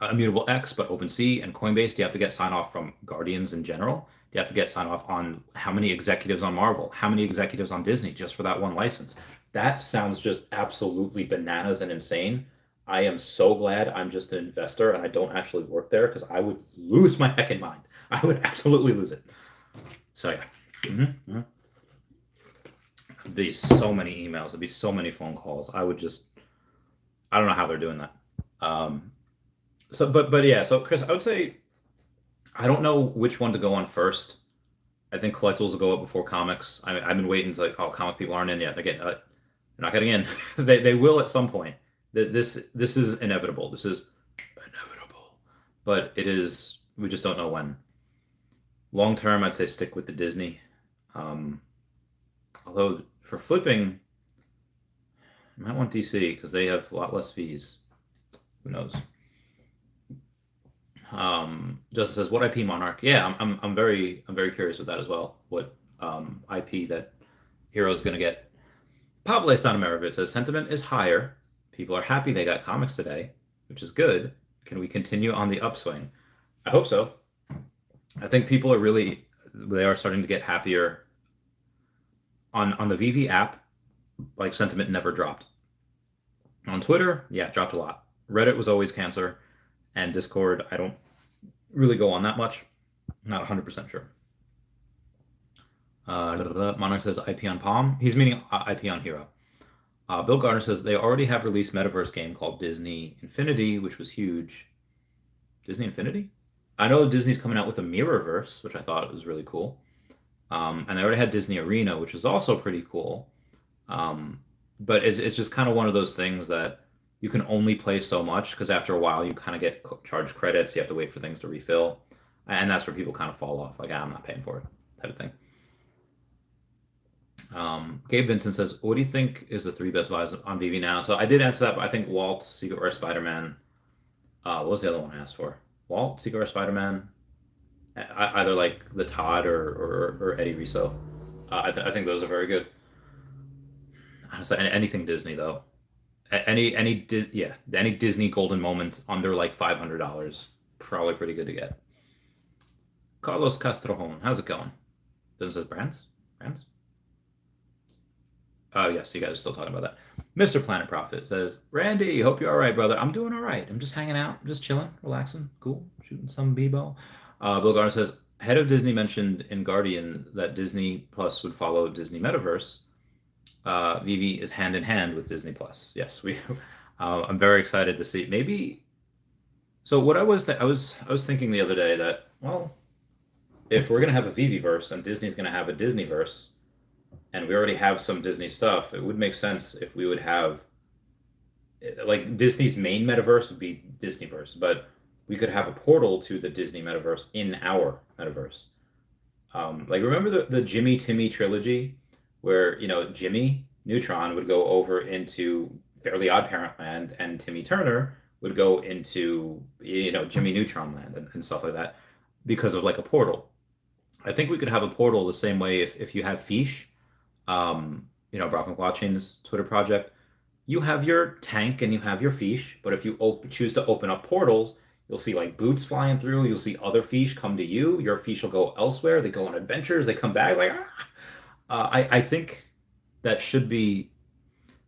Immutable X, but OpenSea and Coinbase? Do you have to get sign off from Guardians in general? Do you have to get sign off on how many executives on Marvel, how many executives on Disney just for that one license? That sounds just absolutely bananas and insane. I am so glad I'm just an investor and I don't actually work there because I would lose my heckin' mind. I would absolutely lose it. So yeah. There'd be so many emails. There'd be so many phone calls. I don't know how they're doing that. But yeah. So Chris, I would say I don't know which one to go on first. I think collectibles will go up before comics. I've been waiting to comic people aren't in yet. They're not getting in. they will at some point. This is inevitable. This is inevitable. But it is. We just don't know when. Long term, I'd say stick with the Disney. Although for flipping, you might want DC because they have a lot less fees. Who knows? Justin says, "What IP Monarch?" Yeah, I'm very curious with that as well. What IP that Hero's gonna get? Pavle Stanimirovic says, "Sentiment is higher. People are happy they got comics today, which is good. Can we continue on the upswing?" I hope so. I think people they are starting to get happier on the Veve app. Like sentiment never dropped. On Twitter, yeah, it dropped a lot. Reddit was always cancer, and Discord, I don't really go on that much. I'm not 100% sure. Monarch says IP on Palm. He's meaning IP on Hero. Bill Gardner says they already have released metaverse game called Disney Infinity, which was huge. Disney Infinity? I know Disney's coming out with a Mirrorverse, which I thought was really cool. And they already had Disney Arena, which is also pretty cool. But it's just kind of one of those things that you can only play so much because after a while you kind of get charged credits. You have to wait for things to refill, and that's where people kind of fall off. Like, I'm not paying for it, type of thing. Gabe Vincent says, "What do you think is the 3 best buys on Veve now?" So I did answer that, but I think Walt, Secret Rare Spider-Man. What was the other one I asked for? Walt, Secret Rare Spider-Man. Either like the Todd or Eddie Russo. I think those are very good. Honestly, anything Disney though. Any Disney golden moments under like $500, probably pretty good to get. Carlos Castrojon, how's it going? Does it says brands? Brands? Oh yes, you guys are still talking about that. Mr. Planet Profit says, Randy, hope you're all right, brother. I'm doing all right. I'm just hanging out, just chilling, relaxing, cool, shooting some b-ball. Bill Garner says, head of Disney mentioned in Guardian that Disney Plus would follow Disney Metaverse. Veve is hand in hand with Disney Plus. Yes, we. I'm very excited to see. Maybe. So what I was thinking the other day that, well, if we're gonna have a Veveverse and Disney's gonna have a Disneyverse, and we already have some Disney stuff, it would make sense if we would have, like, Disney's main metaverse would be Disneyverse, but we could have a portal to the Disney metaverse in our metaverse. Like, remember the Jimmy Timmy trilogy, where Jimmy Neutron would go over into Fairly Odd Parent Land, and Timmy Turner would go into Jimmy Neutron Land and stuff like that because of like a portal. I think we could have a portal the same way if you have Fish, Brock McWatching's Twitter project. You have your tank and you have your Fish, but if you choose to open up portals, you'll see like boots flying through. You'll see other Fish come to you. Your Fish will go elsewhere. They go on adventures. They come back like, ah! I think that should be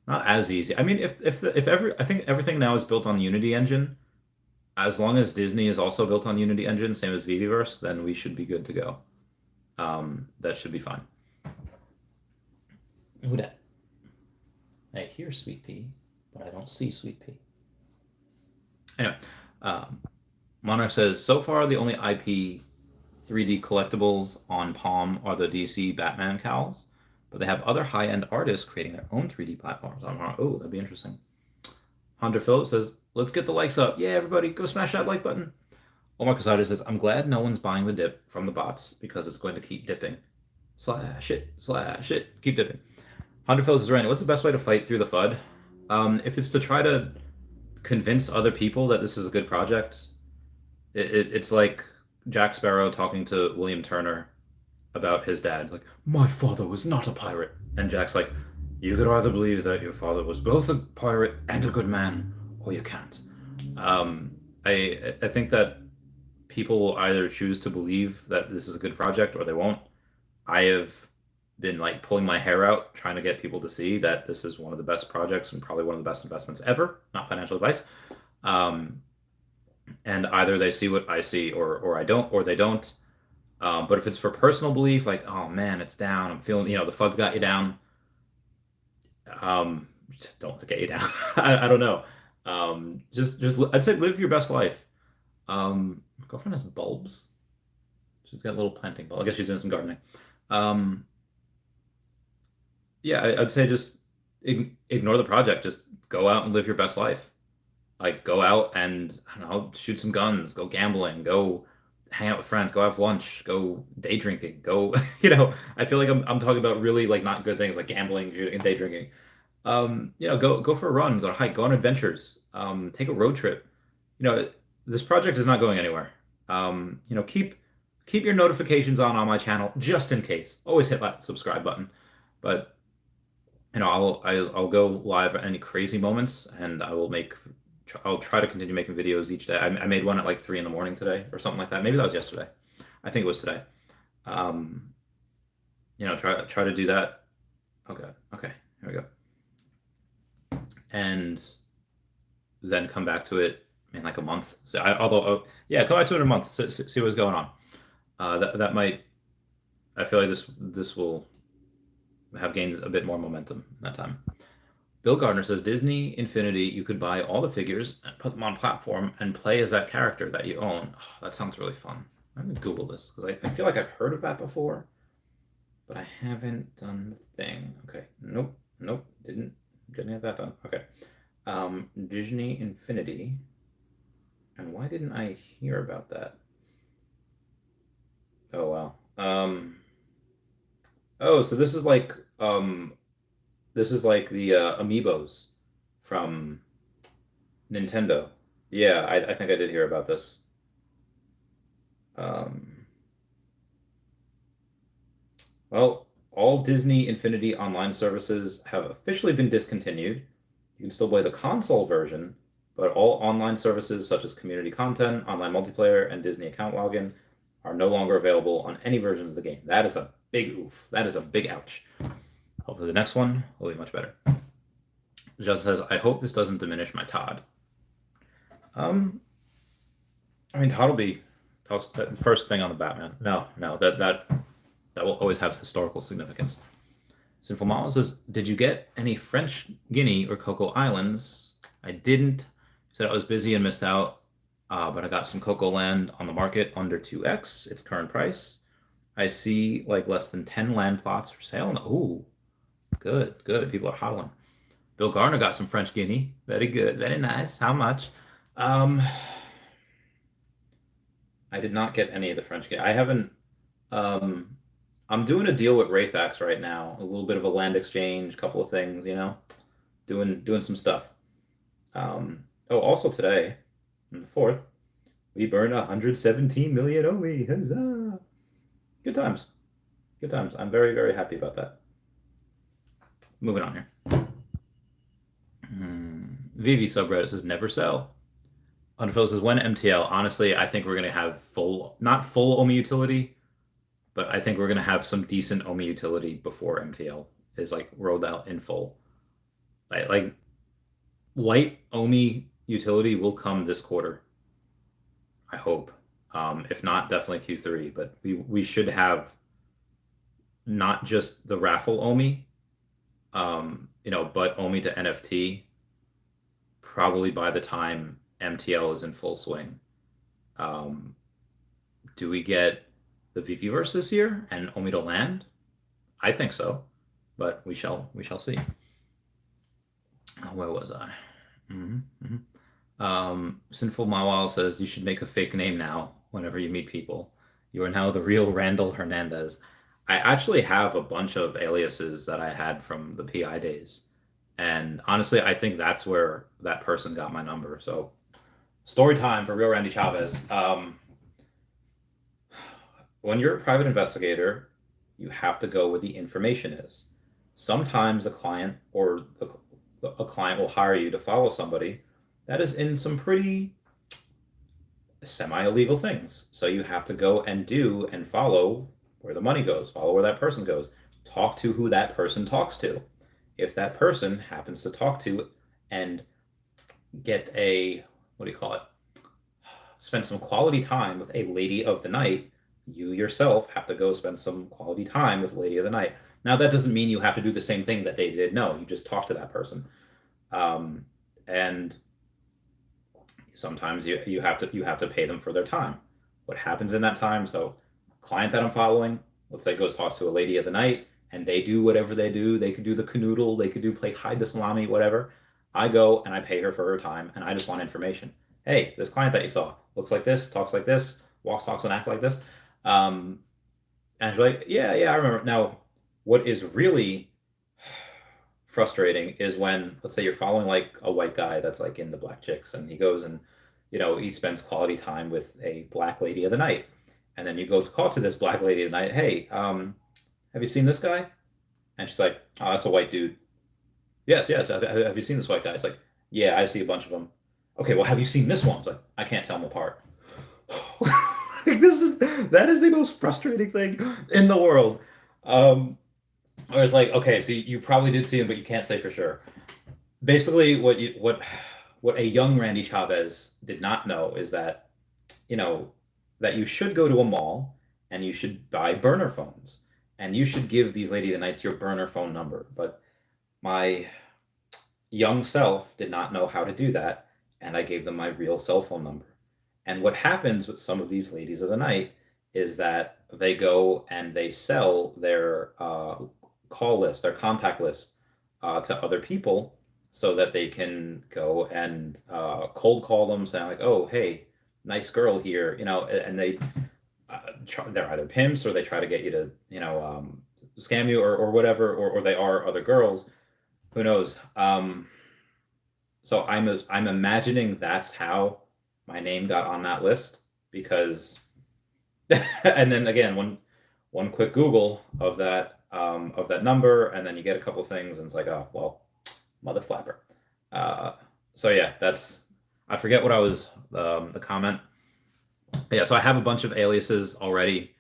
not as easy. I mean, I think everything now is built on the Unity engine. As long as Disney is also built on Unity engine, same as Veveverse, then we should be good to go. That should be fine. Who dat? I hear Sweet Pea, but I don't see Sweet Pea. Anyway, Monarch says, so far the only IP 3D collectibles on Palm are the DC Batman cowls, but they have other high-end artists creating their own 3D platforms. Oh, that'd be interesting. Hunter Phillips says, let's get the likes up. Yeah, everybody, go smash that like button. Omar Casado says, I'm glad no one's buying the dip from the bots because it's going to keep dipping. Slash it, keep dipping. Hunter Phillips is right. What's the best way to fight through the FUD? If it's to try to convince other people that this is a good project, it's like Jack Sparrow talking to William Turner about his dad. Like, my father was not a pirate. And Jack's like, you could either believe that your father was both a pirate and a good man, or you can't. I think that people will either choose to believe that this is a good project or they won't. I have been like pulling my hair out trying to get people to see that this is one of the best projects and probably one of the best investments ever. Not financial advice. And either they see what I see or I don't, or they don't. But if it's for personal belief, like, oh man, it's down, I'm feeling, the FUD's got you down. Don't get you down. I don't know. Just I'd say live your best life. My girlfriend has bulbs. She's got a little planting bulb. I guess she's doing some gardening. Yeah, I'd say just ignore the project. Just go out and live your best life. Like, go out and, I don't know, shoot some guns, go gambling, go hang out with friends, go have lunch, go day drinking, go, I feel like I'm talking about really like not good things like gambling, shooting, and day drinking. Go for a run, go to hike, go on adventures, take a road trip. This project is not going anywhere. Keep your notifications on my channel just in case. Always hit that subscribe button. But I'll go live at any crazy moments, and I'll try to continue making videos each day. I made one at like 3 a.m. today or something like that. Maybe that was yesterday. I think it was today. Try to do that. Okay, here we go. And then come back to it in like a month. So come back to it in a month. See what's going on. That might. I feel like this will have gained a bit more momentum that time. Bill Gardner says, Disney Infinity, you could buy all the figures and put them on platform and play as that character that you own. Oh, that sounds really fun. Let me Google this because I feel like I've heard of that before, but I haven't done the thing. Okay, nope, didn't have that done. Okay, Disney Infinity. And why didn't I hear about that? Oh wow. Oh, so this is like the amiibos from Nintendo. Yeah, I think I did hear about this. Um, well, all Disney Infinity online services have officially been discontinued. You can still play the console version, but all online services such as community content, online multiplayer, and Disney account login are no longer available on any versions of the game. That is a big oof. That is a big ouch. Hopefully the next one will be much better. Just says, I hope this doesn't diminish my Todd. Um, I mean, Todd will be the first thing on the Batman. No, no, that will always have historical significance. Sinful Mama says, did you get any French Guinea or Coco Islands? I didn't. Said I was busy and missed out, but I got some Coco Land on the market under 2x its current price. I see like less than 10 land plots for sale. Ooh, good, good. People are hodling. Bill Garner got some French Guinea. Very good, very nice. How much? Um, I did not get any of the French Guinea. I haven't. Um, I'm doing a deal with Rayfax right now. A little bit of a land exchange, couple of things, doing some stuff. Oh, also today, on the 4th, we burned 117 million OMI. Huzzah! Good times. Good times. I'm very, very happy about that. Moving on here. Veve subreddit says never sell. Unfilled says when MTL. Honestly, I think we're gonna have not full OMI utility, but I think we're gonna have some decent OMI utility before MTL is like rolled out in full. Like light OMI utility will come this quarter. I hope. If not, definitely Q3. But we should have not just the raffle OMI, but OMI to NFT probably by the time MTL is in full swing. Um, do we get the VVverse this year and OMI to land? I think so, but we shall see. Where was I? Mm-hmm, Sinful Mawal says you should make a fake name now whenever you meet people. You are now the real Randall Hernandez. I actually have a bunch of aliases that I had from the PI days. And honestly, I think that's where that person got my number. So, story time for real Randy Chavez. When you're a private investigator, you have to go where the information is. Sometimes a client will hire you to follow somebody that is in some pretty semi-illegal things. So you have to go and do and follow where the money goes, follow where that person goes, talk to who that person talks to. If that person happens to talk to and get what do you call it? Spend some quality time with a lady of the night, you yourself have to go spend some quality time with lady of the night. Now that doesn't mean you have to do the same thing that they did. No, you just talk to that person. And sometimes you have to pay them for their time. What happens in that time? So, client that I'm following, let's say goes talks to a lady of the night, and they do whatever they do. They could do the canoodle, they could do play hide the salami, whatever. I go and I pay her for her time, and I just want information. Hey, this client that you saw looks like this, talks like this, walks, talks, and acts like this. And she's like, yeah, yeah, I remember. Now, what is really frustrating is when, let's say, you're following like a white guy that's like into black chicks, and he goes and he spends quality time with a black lady of the night, and then you go to call to this black lady of the night. Hey, have you seen this guy? And she's like, oh, that's a white dude. Yes, yes. Have you seen this white guy? It's like, yeah, I see a bunch of them. Okay, well, have you seen this one? It's like, I can't tell them apart. That is the most frustrating thing in the world. Or it's like, okay, so you probably did see him, but you can't say for sure. Basically, what a young Randy Chavez did not know is that, you know, that you should go to a mall and you should buy burner phones and you should give these lady of the nights your burner phone number. But my young self did not know how to do that, and I gave them my real cell phone number. And what happens with some of these ladies of the night is that they go and they sell their call list, their contact list to other people so that they can go and cold call them, saying like, "Oh, hey, nice girl here," and they're either pimps or they try to get you to scam you or whatever, or they are other girls. Who knows? So I'm imagining that's how my name got on that list because, and then again one quick Google of that number, and then you get a couple things, and it's like, oh well, mother flapper. Uh, so yeah, that's I forget what I was the comment. Yeah, so I have a bunch of aliases already.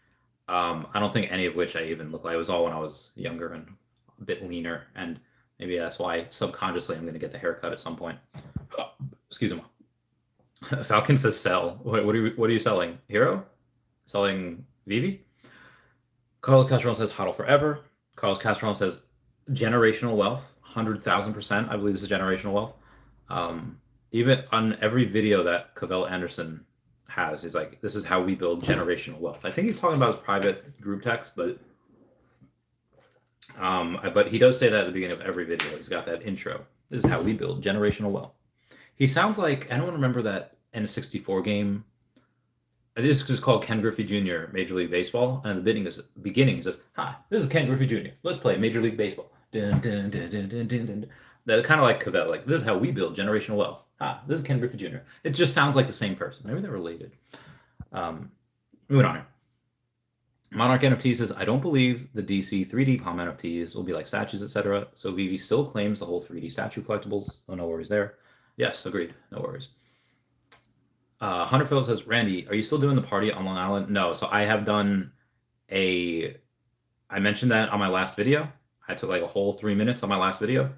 I don't think any of which I even look like. It was all when I was younger and a bit leaner, and maybe that's why subconsciously I'm going to get the haircut at some point. Excuse me. Falcon says sell. What are you selling? Hero? Selling Veve? Carlos Castron says hodl forever. Carlos Castron says generational wealth, 100,000%. I believe this is generational wealth. Even on every video that Cavell Anderson has, he's like, this is how we build generational wealth. I think he's talking about his private group text, but he does say that at the beginning of every video. He's got that intro. This is how we build generational wealth. He sounds like, anyone remember that N64 game? This is just called Ken Griffey Jr. Major League Baseball, and in the beginning he says, "Hi, this is Ken Griffey Jr. Let's play Major League Baseball." Dun, dun, dun, dun, dun, dun, dun. That kind of like Cavell, like, this is how we build generational wealth. Hi, this is Ken Griffey Jr. It just sounds like the same person. Maybe they're related. Moving on here. Monarch NFT says, I don't believe the DC 3D Palm NFTs will be like statues, etc. So Veve still claims the whole 3D statue collectibles. Oh, no worries there. Yes, agreed. No worries. Hunter Phillips says, Randy, are you still doing the party on Long Island? No. So I have done I mentioned that on my last video. I took like a whole 3 minutes on my last video.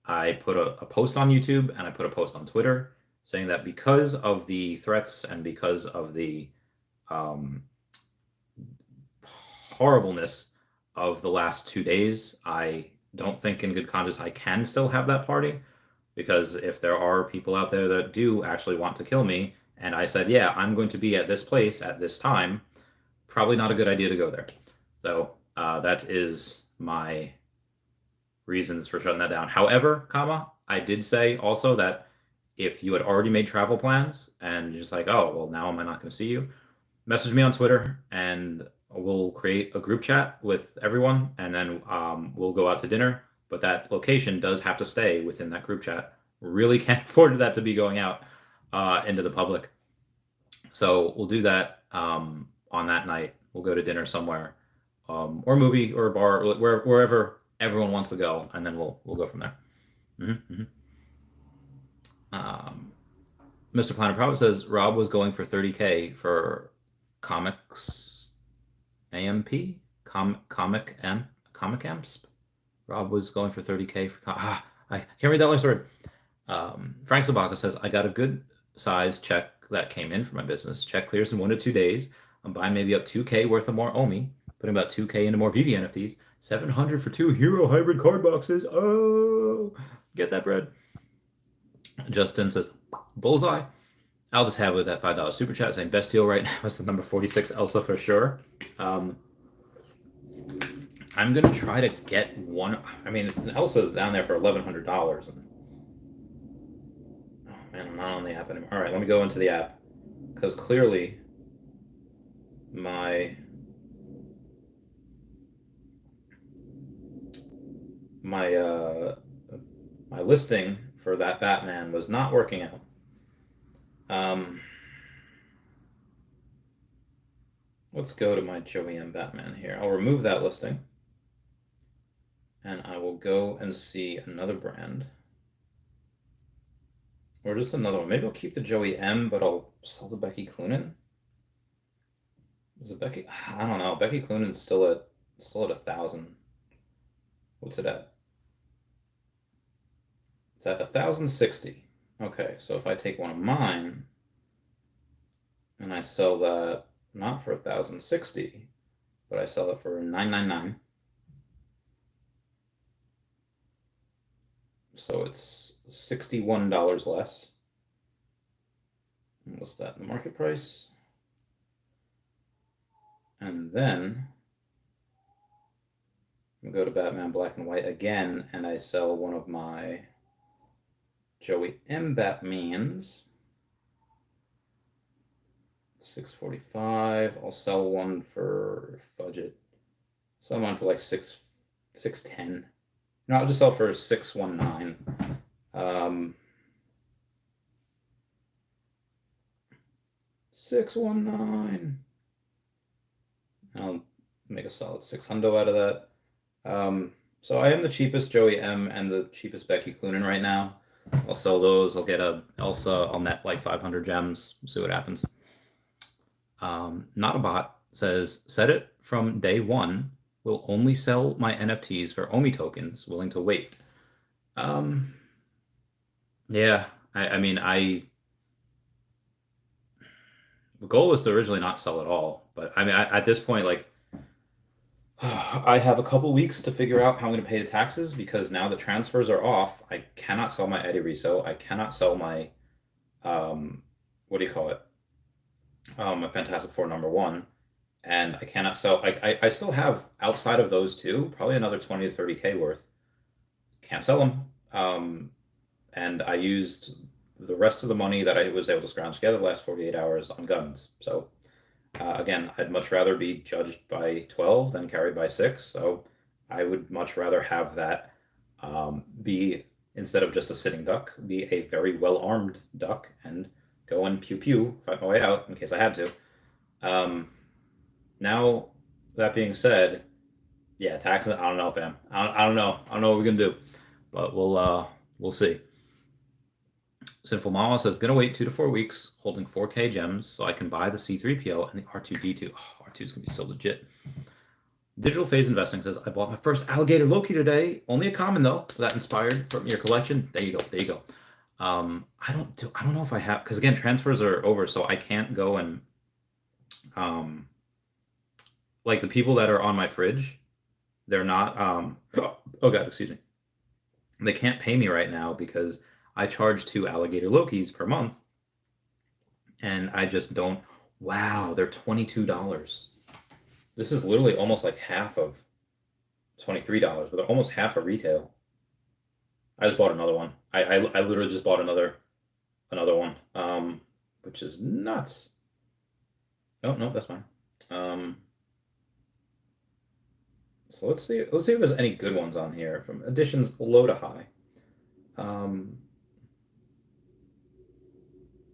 I put a post on YouTube and I put a post on Twitter saying that because of the threats and because of the horribleness of the last 2 days, I don't think in good conscience I can still have that party, because if there are people out there that do actually want to kill me, and I said, yeah, I'm going to be at this place at this time, probably not a good idea to go there. So that is my reasons for shutting that down. However, I did say also that if you had already made travel plans and you're just like, oh, well, now am I not going to see you? Message me on Twitter and we'll create a group chat with everyone, and then we'll go out to dinner. But that location does have to stay within that group chat. Really can't afford that to be going out into the public. So we'll do that on that night. We'll go to dinner somewhere, or movie, or a bar, wherever everyone wants to go, and then we'll go from there. Mm-hmm, mm-hmm. Mr. Planet Prophet says Rob was going for 30K for comics AMP comic amps. Rob was going for 30K for I can't read that last word. Frank Zabaka says, I got a good size check that came in for my business. Check clears in 1 to 2 days. I'm buying maybe up 2K worth of more OMI, putting about 2K into more Veve NFTs, 700 for 2 hero hybrid card boxes. Oh, get that bread. Justin says, bullseye. I'll just have with that $5 super chat saying best deal right now is the number 46 Elsa for sure. I'm going to try to get one. I mean, Elsa's down there for $1,100. And, oh, man, I'm not on the app anymore. All right, let me go into the app. Because clearly, my listing for that Batman was not working out. Let's go to my Joey M. Batman here. I'll remove that listing. And I will go and see another brand. Or just another one. Maybe I'll keep the Joey M, but I'll sell the Becky Cloonan. Is it Becky? I don't know. Becky Cloonan's still at 1,000. What's it at? It's at 1,060. Okay, so if I take one of mine and I sell that not for 1,060, but I sell it for $999. So it's $61 less. And what's that in the market price? And then I go to Batman Black and White again, and I sell one of my Joey M. Batmans. 645. I'll sell one for budget. Sell one for like 610. No, I'll just sell for 619. 619. I'll make a solid 600 out of that. So I am the cheapest Joey M and the cheapest Becky Cloonan right now. I'll sell those. I'll get a Elsa. I'll net like 500 gems. See what happens. Not a bot says, set it from day one. Will only sell my NFTs for Omi tokens. Willing to wait. Yeah. I mean, the goal was to originally not sell at all, but I mean, at this point, like, I have a couple weeks to figure out how I'm going to pay the taxes because now the transfers are off. I cannot sell my Eddie Russo. I cannot sell my, what do you call it? My Fantastic Four #1. And I cannot sell, like, I still have, outside of those two, probably another 20 to 30K worth. Can't sell them. And I used the rest of the money that I was able to scrounge together the last 48 hours on guns. So, again, I'd much rather be judged by 12 than carried by 6. So I would much rather have that be, instead of just a sitting duck, be a very well-armed duck and go and pew-pew, fight my way out in case I had to. Now, that being said, yeah, taxes, I don't know, fam. I don't know. I don't know what we're going to do. But we'll see. Sinful Mama says, gonna wait 2 to 4 weeks, holding 4K gems, so I can buy the C3PO and the R2D2. Oh, R2 is gonna be so legit. Digital Phase Investing says, I bought my first alligator Loki today. Only a common though. That inspired from your collection. There you go. There you go. I don't know if I have, because again, transfers are over, so I can't go and like the people that are on my fridge, they're not oh god, excuse me. They can't pay me right now because I charge 2 alligator Lokis per month, and I just don't. Wow, they're $22. This is literally almost like half of $23, but they're almost half of retail. I just bought another one. I literally just bought another one, which is nuts. Oh no, that's fine. So let's see if there's any good ones on here from editions low to high.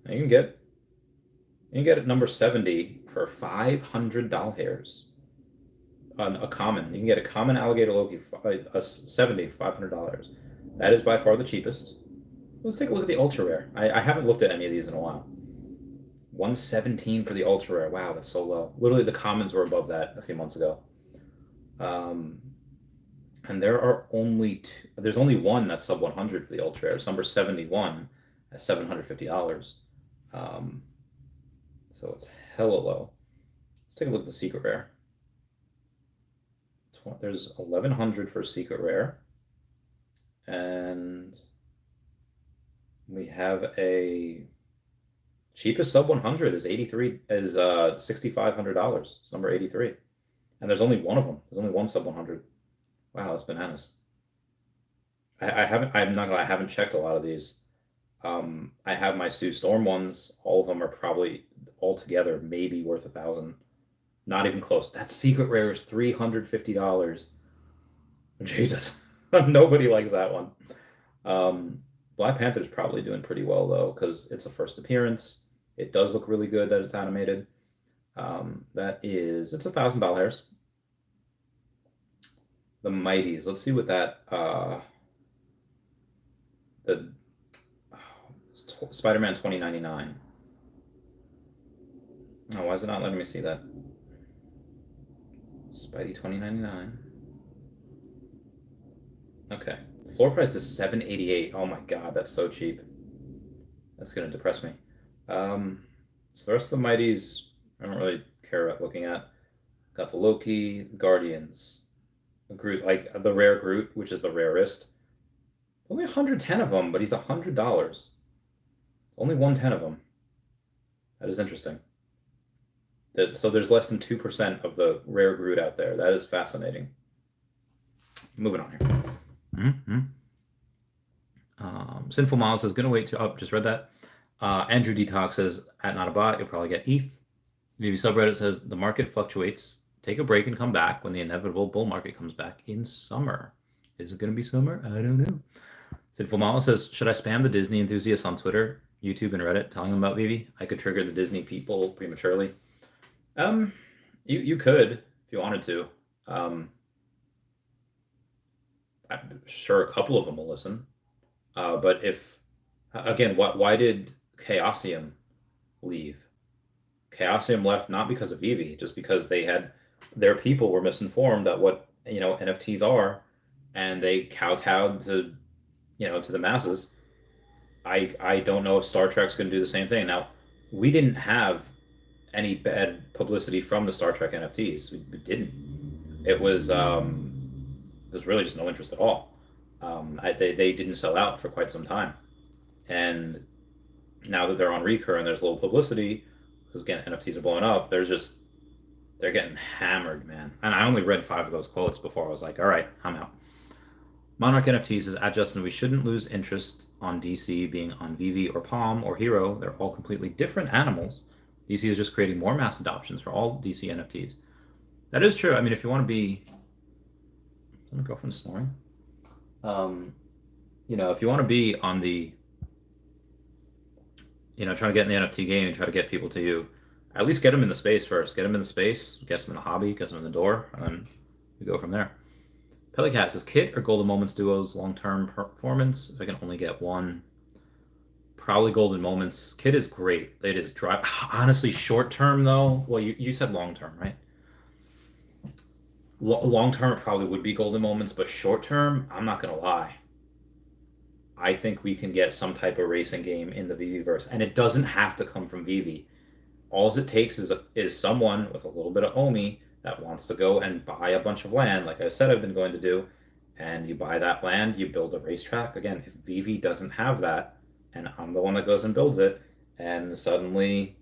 You can get it number 70 for $500. A common. You can get a common alligator Loki, a 70 for $500. That is by far the cheapest. Let's take a look at the ultra rare. I haven't looked at any of these in a while. 117 for the ultra rare. Wow, that's so low. Literally, the commons were above that a few months ago. And there are only there's only one that's sub 100 for the ultra rare. It's number 71 at $750. So it's hella low. Let's take a look at the secret rare. There's 1100 for a secret rare, and we have a cheapest sub 100 is $6,500. It's number 83, and there's only one of them. There's only one sub 100. Wow, that's bananas. I haven't checked a lot of these. I have my Sue Storm ones. All of them are probably altogether maybe worth 1,000. Not even close. That secret rare is $350. Jesus, nobody likes that one. Black Panther's probably doing pretty well though, because it's a first appearance. It does look really good that it's animated. It's $1,000. The Mighties. Let's see what that Spider-Man 2099. Oh, why is it not letting me see that? Spidey 2099. Okay. The floor price is $788. Oh my god, that's so cheap. That's gonna depress me. So the rest of the Mighties, I don't really care about looking at. Got the Loki, Guardians, Groot, like the rare Groot, which is the rarest. Only 110 of them, but he's $100. Only 110 of them. That is interesting. So there's less than 2% of the rare Groot out there. That is fascinating. Moving on here. Sinful Miles says, gonna wait to, oh, just read that. Andrew Detox says, at not a bot, you'll probably get ETH. Maybe subreddit says, the market fluctuates. Take a break and come back when the inevitable bull market comes back in summer. Is it going to be summer? I don't know. Sinful Mala says, should I spam the Disney enthusiasts on Twitter, YouTube, and Reddit telling them about Veve? I could trigger the Disney people prematurely. You could if you wanted to. I'm sure a couple of them will listen. But if again, why did Chaosium leave? Chaosium left not because of Veve, just because their people were misinformed at what NFTs are, and they kowtowed to the masses. I don't know if Star Trek's going to do the same thing. Now, we didn't have any bad publicity from the Star Trek NFTs. We didn't. It was there's really just no interest at all. They didn't sell out for quite some time, and now that they're on Recur and there's a little publicity, because again NFTs are blowing up, they're getting hammered, man. And I only read 5 of those quotes before I was like, all right, I'm out. Monarch NFTs says, at Justin, we shouldn't lose interest on DC being on Veve or Palm or Hero. They're all completely different animals. DC is just creating more mass adoptions for all DC NFTs. That is true. I mean, if you want to be... My girlfriend's snoring. If you want to be on the... trying to get in the NFT game and try to get people to you, at least get them in the space first. Get them in the space, get them in the hobby, get them in the door, and then we go from there. Pelicat says, Kit or Golden Moments duos long-term performance? If I can only get one, probably Golden Moments. Kit is great. It is dry. Honestly, short-term though. Well, you said long-term, right? Long-term, it probably would be Golden Moments, but short-term, I'm not gonna lie. I think we can get some type of racing game in the Veveverse, and it doesn't have to come from Veve. All it takes is someone with a little bit of Omi that wants to go and buy a bunch of land, like I said I've been going to do, and you buy that land, you build a racetrack. Again, if Veve doesn't have that, and I'm the one that goes and builds it, and suddenly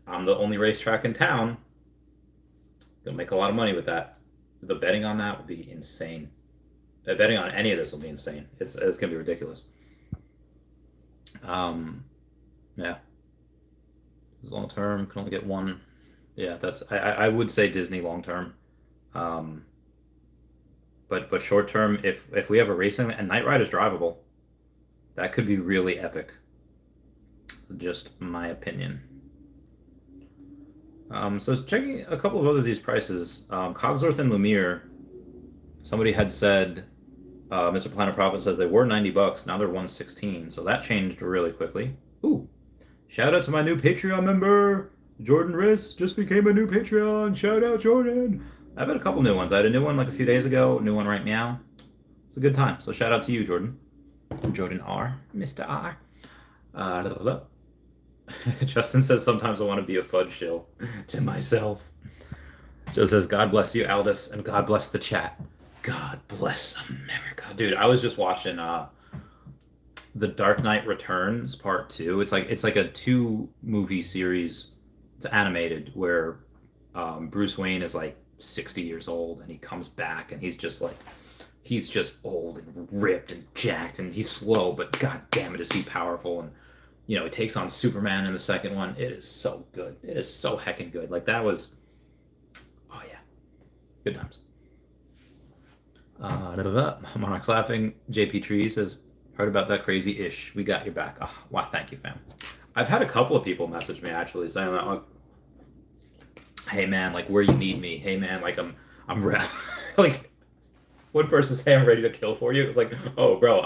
I'm the only racetrack in town, gonna make a lot of money with that. The betting on that would be insane. The betting on any of this will be insane. It's gonna be ridiculous. Yeah. Long term, can only get one. Yeah, I would say Disney long term. But short term, if we have a racing and Night Ride is drivable, that could be really epic. Just my opinion. So checking a couple of other these prices, Cogsworth and Lumiere, somebody had said, Mr. Planet Profit says they were $90, now they're $116, so that changed really quickly. Ooh, shout out to my new Patreon member, Jordan Riss just became a new Patreon. Shout out, Jordan. I've had a couple new ones. I had a new one like a few days ago, new one right now. It's a good time. So shout out to you, Jordan. Jordan R. Mr. R. Justin says, sometimes I want to be a fudge shill to myself. Joe says, God bless you, Aldous, and God bless the chat. God bless America. Dude, I was just watching The Dark Knight Returns Part 2. It's like a 2-movie series. It's animated where Bruce Wayne is like 60 years old and he comes back and he's just old and ripped and jacked and he's slow, but god damn it is he powerful. And he takes on Superman in the second one. It is so good. It is so heckin' good. Like that was, oh yeah, good times. Monarch's laughing. JP Tree says, heard about that crazy ish. We got your back. Oh, wow, thank you, fam. I've had a couple of people message me actually saying that, like, hey man, like where you need me. Hey man, like I'm like one person say I'm ready to kill for you. It was like, oh bro,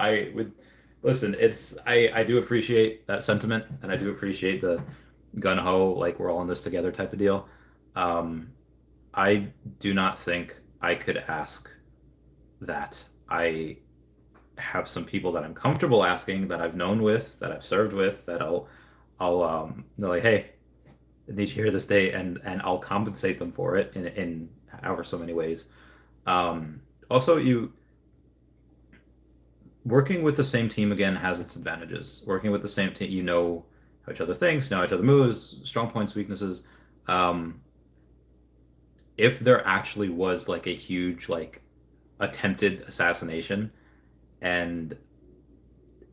listen. I do appreciate that sentiment, and I do appreciate the gun ho, like we're all in this together type of deal. I do not think I could ask that. I have some people that I'm comfortable asking, that I've known with, that I've served with, that I'll they're like, hey, I need you here this day, and I'll compensate them for it in however so many ways. Also, working with the same team again has its advantages. Working with the same team, how each other thinks, know each other moves, strong points, weaknesses. If there actually was like a huge like attempted assassination, and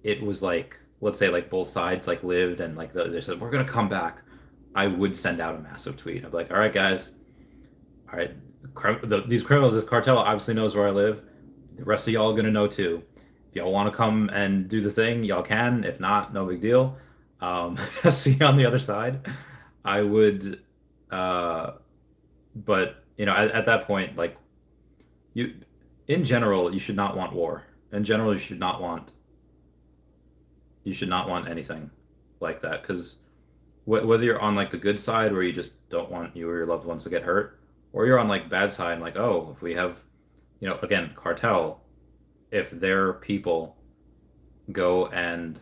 it was like, let's say like both sides like lived and like they said we're gonna come back, I would send out a massive tweet. I'd be like, all right guys, all right, these criminals, this cartel obviously knows where I live. The rest of y'all are gonna know too. If y'all want to come and do the thing, y'all can. If not, no big deal. See you on the other side. I would, uh, but at that point, like you, in general, you should not want war. In general, you should not want anything like that because whether you're on like the good side where you just don't want you or your loved ones to get hurt, or you're on like bad side and like, oh, if we have, again, cartel, if their people go and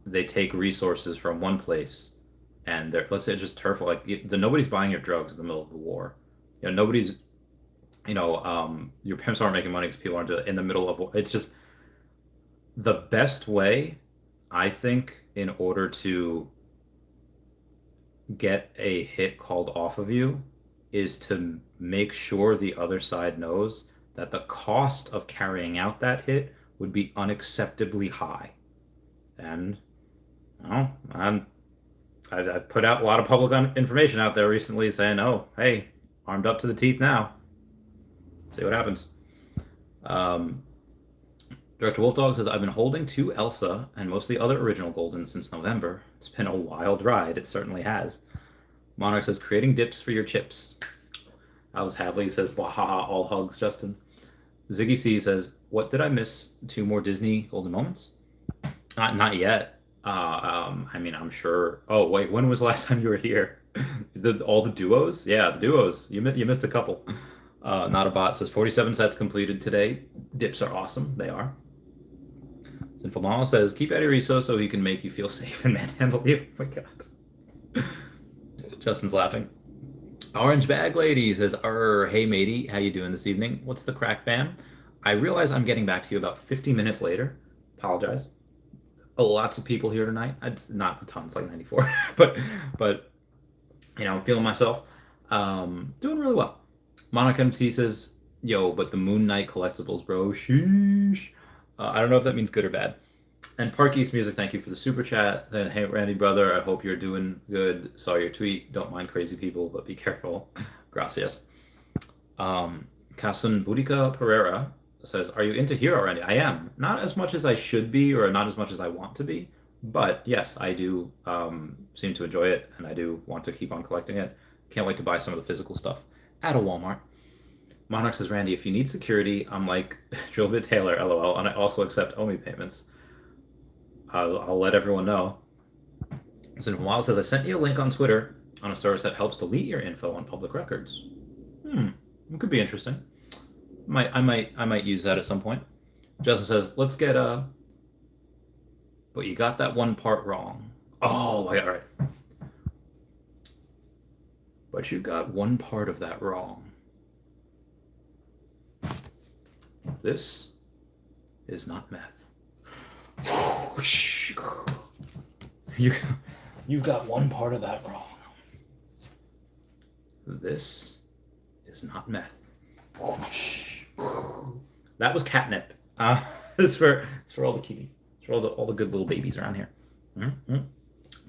they take resources from one place and they're, let's say just turf, like nobody's buying your drugs in the middle of the war. Nobody's, your pimps aren't making money because people aren't in the middle of war. It's just the best way, I think, in order to get a hit called off of you is to make sure the other side knows that the cost of carrying out that hit would be unacceptably high. And I've put out a lot of public information out there recently saying, oh, hey, armed up to the teeth now. See what happens. Director Wolf Dog says, I've been holding two Elsa and most of the other original Golden since November. It's been a wild ride. It certainly has. Monarch says, creating dips for your chips. Alice Havley says, wahaha, all hugs, Justin. Ziggy C says, what did I miss? Two more Disney Golden moments? Not yet. I mean, I'm sure. Oh, wait, when was the last time you were here? All the duos? Yeah, the duos. You missed a couple. Not a bot says 47 sets completed today. Dips are awesome. They are. Sinful Mama says, keep Eddie Russo so he can make you feel safe and manhandle you. Oh my god. Justin's laughing. Orange Bag Lady says, hey matey, how you doing this evening? What's the crack, fam? I realize I'm getting back to you about 50 minutes later. Apologize. Lots of people here tonight. It's not a ton, it's like 94. but I'm feeling myself. Doing really well. Monica MC says, yo, but the Moon Knight collectibles, bro. Sheesh. I don't know if that means good or bad. And Park East Music, thank you for the super chat. Hey, Randy, brother, I hope you're doing good. Saw your tweet. Don't mind crazy people, but be careful. Gracias. Kasun Boudica Pereira says, are you into Hero, Randy? I am. Not as much as I should be or not as much as I want to be. But yes, I do seem to enjoy it, and I do want to keep on collecting it. Can't wait to buy some of the physical stuff at a Walmart. Monarch says, Randy, if you need security, I'm like Drillbit Taylor, lol, and I also accept OMI payments. I'll let everyone know. Sinful Wild says, I sent you a link on Twitter on a service that helps delete your info on public records. It could be interesting. I might use that at some point. Justin says, let's get but you got that one part wrong. Oh, all right. But you got one part of that wrong. This is not meth. You got one part of that wrong. This is not meth. That was catnip. It's for all the kitties. It's for all the good little babies around here.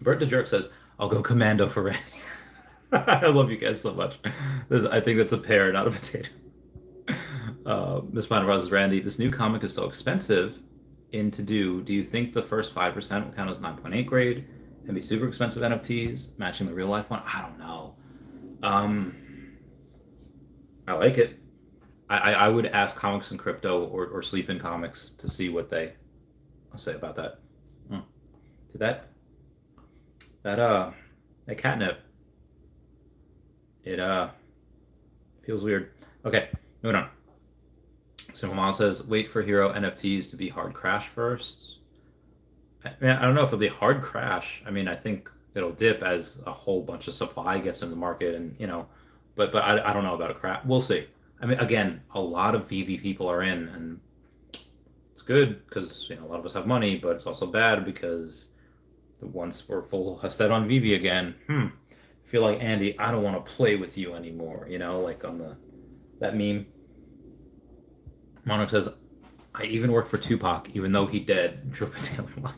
Bert the Jerk says, I'll go commando for Randy. I love you guys so much. I think that's a pear, not a potato. Miss Pine Brothers, Randy, this new comic is so expensive to do. Do you think the first 5% will count as 9.8 grade and be super expensive NFTs matching the real life one? I don't know. I like it. I would ask Comics and Crypto or Sleep in Comics to see what they say about that. To that catnip. It feels weird. Okay, moving on. Simple Mom says, wait for Hero NFTs to be hard crash first. I don't know if it'll be hard crash. I mean, I think it'll dip as a whole bunch of supply gets in the market, and but I don't know about a crash. We'll see. I mean, again, a lot of Veve people are in, and it's good because a lot of us have money, but it's also bad because once we're full set on Veve again, I feel like, Andy, I don't want to play with you anymore. Like on that meme. Monarch says, I even work for Tupac, even though he dead. Drew Taylor line.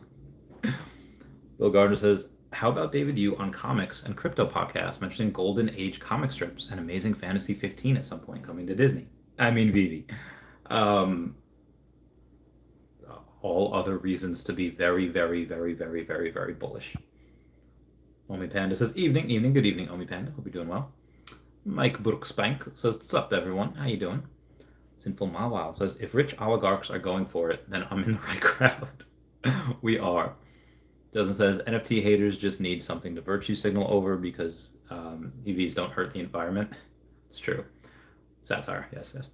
Bill Gardner says, how about David Yu on comics and crypto podcasts mentioning Golden Age comic strips and Amazing Fantasy 15 at some point coming to Disney? I mean, Vivi. Um, all other reasons to be very, very, very, very, very, very bullish. Omi Panda says, evening, evening, good evening, Omi Panda. Hope you're doing well. Mike Brookspank says, what's up, everyone? How you doing? Sinful Mawal says, if rich oligarchs are going for it, then I'm in the right crowd. We are. Doesn't says, NFT haters just need something to virtue signal over because EVs don't hurt the environment. It's true. Satire, yes, yes.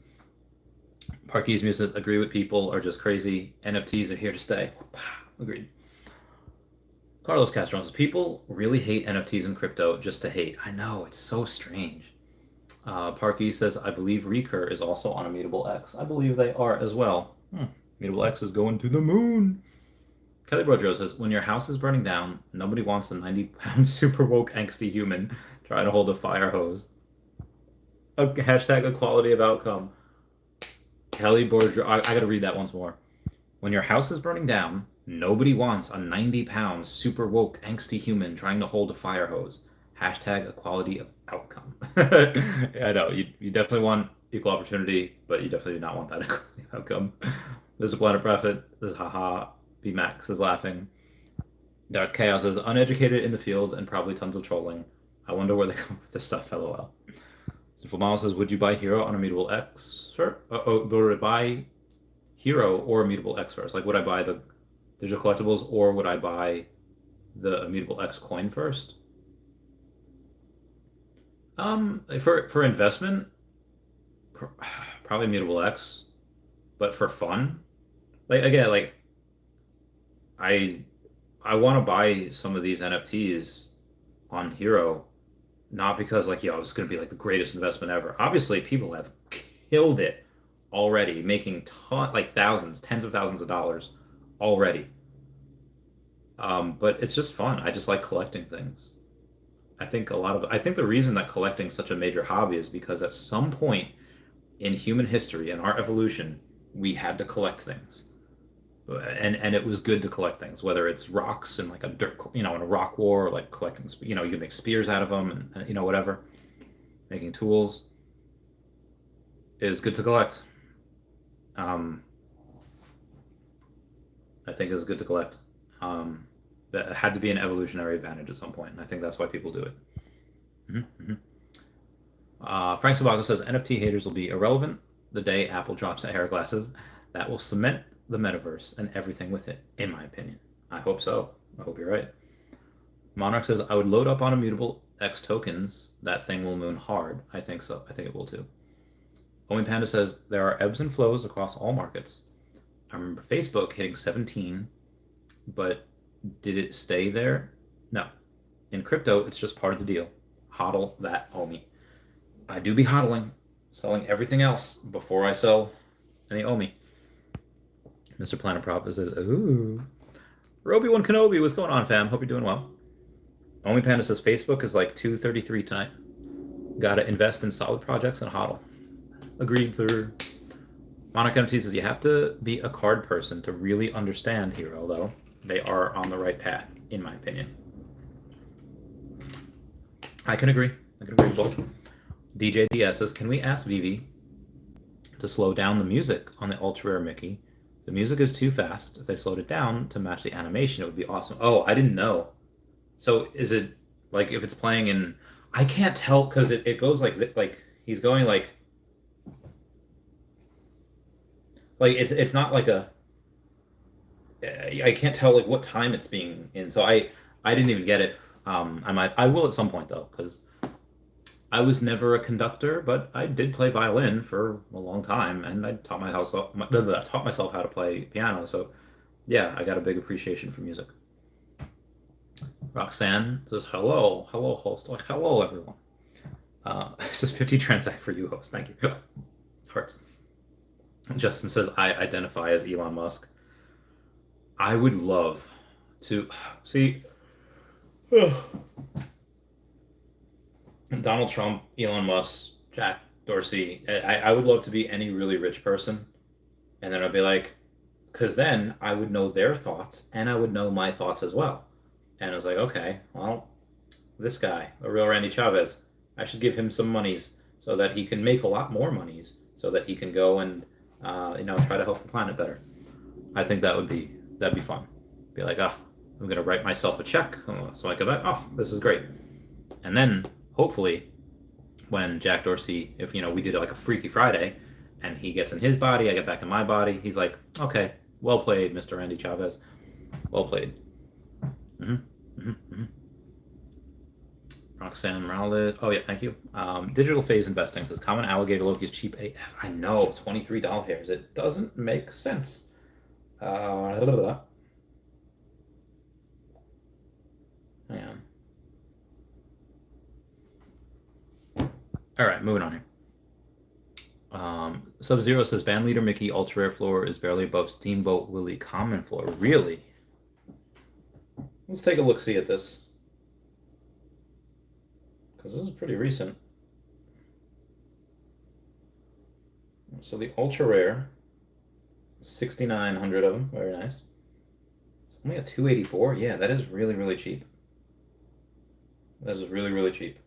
Parkees Music, agree with people are just crazy. NFTs are here to stay. Agreed. Carlos Castro says, people really hate NFTs and crypto just to hate. I know, it's so strange. Parkey says, I believe Recur is also on Immutable X. I believe they are as well. Immutable X is going to the moon. Kelly Brodro says, when your house is burning down, nobody wants a 90-pound super woke angsty human trying to hold a fire hose. Hashtag equality of outcome. Kelly Brodro, I gotta read that once more. When your house is burning down, nobody wants a 90-pound super woke angsty human trying to hold a fire hose. Hashtag equality of outcome. Yeah, I know. You definitely want equal opportunity, but you definitely do not want that equality outcome. This is Planet Prophet. This is haha. B Max is laughing. Darth Chaos is uneducated in the field and probably tons of trolling. I wonder where they come up with this stuff, lol. Sinful says, would you buy Hero on Immutable X? Sure. Would I buy Hero or Immutable X first? Like, would I buy the digital collectibles or would I buy the Immutable X coin first? For investment, probably Immutable X, but for fun, like again, like I want to buy some of these NFTs on Hero, not because like yo, it's gonna be like the greatest investment ever. Obviously, people have killed it already, making like thousands, tens of thousands of dollars already. But it's just fun. I just like collecting things. I think the reason that collecting is such a major hobby is because at some point in human history and our evolution, we had to collect things. And it was good to collect things, whether it's rocks and like a dirt, in a rock war, or like collecting, you can make spears out of them and whatever. Making tools is good to collect. I think it was good to collect. That had to be an evolutionary advantage at some point, and I think that's why people do it. Frank Sabago says NFT haters will be irrelevant the day Apple drops AR glasses. That will cement the metaverse and everything with it, in my opinion. I hope so. I hope you're right. Monarch says, I would load up on Immutable X tokens. That thing will moon hard. I think so. I think it will too. Owen Panda says, there are ebbs and flows across all markets. I remember Facebook hitting 17, but did it stay there? No. In crypto, it's just part of the deal. Hodl that, Omi. I do be hodling, selling everything else before I sell any Omi. Mr. Planet Prophet says, ooh. Roby1 Kenobi, what's going on, fam? Hope you're doing well. Omi Panda says, Facebook is like 233 tonight. Gotta invest in solid projects and hodl. Agreed, sir. Monica MT says, you have to be a card person to really understand Hero, though. They are on the right path, in my opinion. I can agree with both. DJ DS says, can we ask Vivi to slow down the music on the ultra rare Mickey? The music is too fast. If they slowed it down to match the animation, it would be awesome. Oh, I didn't know. So is it like if it's playing in? I can't tell because it goes like he's going like it's not like a. I can't tell like what time it's being in. So I didn't even get it. I will at some point though because I was never a conductor, but I did play violin for a long time, and I taught myself how to play piano. So, yeah, I got a big appreciation for music. Roxanne says, hello, host. Like, hello, everyone. This is 50 transact for you, host. Thank you. Hearts. Justin says, I identify as Elon Musk. I would love to see... Donald Trump, Elon Musk, Jack Dorsey. I would love to be any really rich person. And then I'd be like, because then I would know their thoughts and I would know my thoughts as well. And I was like, okay, well, this guy, a real Randy Chavez, I should give him some monies so that he can make a lot more monies so that he can go and try to help the planet better. I think that'd be fun. Be like, oh, I'm gonna write myself a check so I can oh, this is great. And then hopefully when Jack Dorsey, if we did like a Freaky Friday, and he gets in his body, I get back in my body. He's like, okay, well played, Mr. Randy Chavez. Well played. Mm-hmm. Mm-hmm. Mm-hmm. Roxanne Morales. Oh yeah, thank you. Digital Phase Investing says common alligator Loki is cheap AF. I know, $23 hairs. It doesn't make sense. Hang on. All right, moving on here. Sub-Zero says band leader Mickey ultra rare floor is barely above Steamboat Willie common floor. Really? Let's take a look see at this. Because this is pretty recent. So the ultra rare, 6,900 of them. Very nice. It's only a 284. Yeah, that is really, really cheap. That is really, really cheap.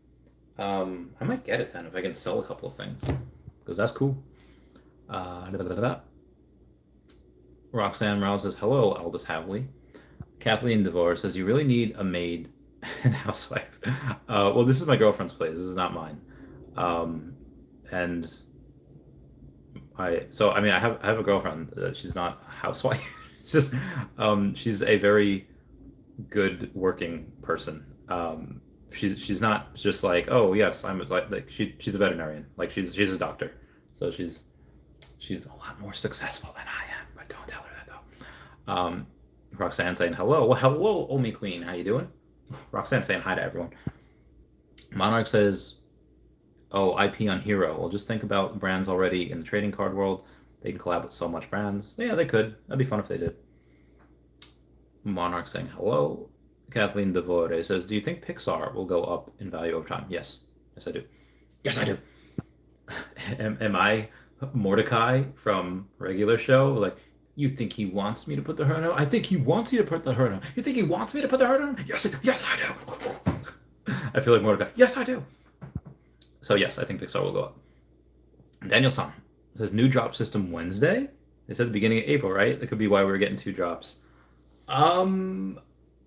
I might get it then if I can sell a couple of things. Because that's cool. Roxanne Morales says, hello, Aldous Havley. Kathleen DeVore says, you really need a maid and housewife. Well, this is my girlfriend's place. This is not mine. And I have a girlfriend. She's not a housewife. It's just, she's a very good working person. She's not just like, oh yes, I'm like she's a veterinarian. Like she's a doctor. So she's a lot more successful than I am. But don't tell her that though. Roxanne saying hello. Well, hello, Omi Queen. How you doing? Roxanne saying hi to everyone. Monarch says, oh, IP on Hero. Well, just think about brands already in the trading card world. They can collab with so much brands. Yeah, they could. That'd be fun if they did. Monarch saying hello. Kathleen DeVore says, do you think Pixar will go up in value over time? Yes. Yes, I do. Yes, I do. Am I Mordecai from regular show? Like, you think he wants me to put the hurt on? I think he wants you to put the hurt on. You think he wants me to put the hurt on? Yes, I do. I feel like Mordecai. Yes, I do. So yes, I think Pixar will go up. Daniel-san says new drop system Wednesday. They said the beginning of April, right? That could be why we were getting 2 drops.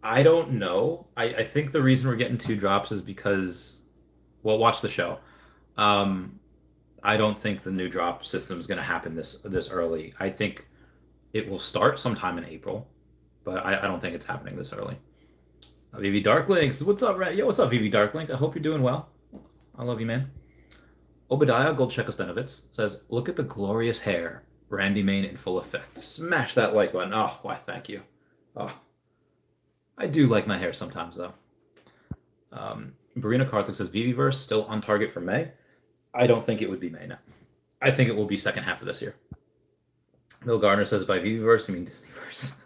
I don't know. I think the reason we're getting 2 drops is because, well, watch the show. I don't think the new drop system is going to happen this early. I think it will start sometime in April, but I don't think it's happening this early. VV Darklink, what's up, Red? Yo, what's up, VV Darklink? I hope you're doing well. I love you, man. Obadiah Goldchekosthenovitz says, look at the glorious hair. Randy Main in full effect. Smash that like button. Oh, why, thank you. Oh, I do like my hair sometimes, though. Barina Karthik says, VVverse still on target for May? I don't think it would be May now. I think it will be second half of this year. Bill Gardner says, by VVverse, you mean Disneyverse.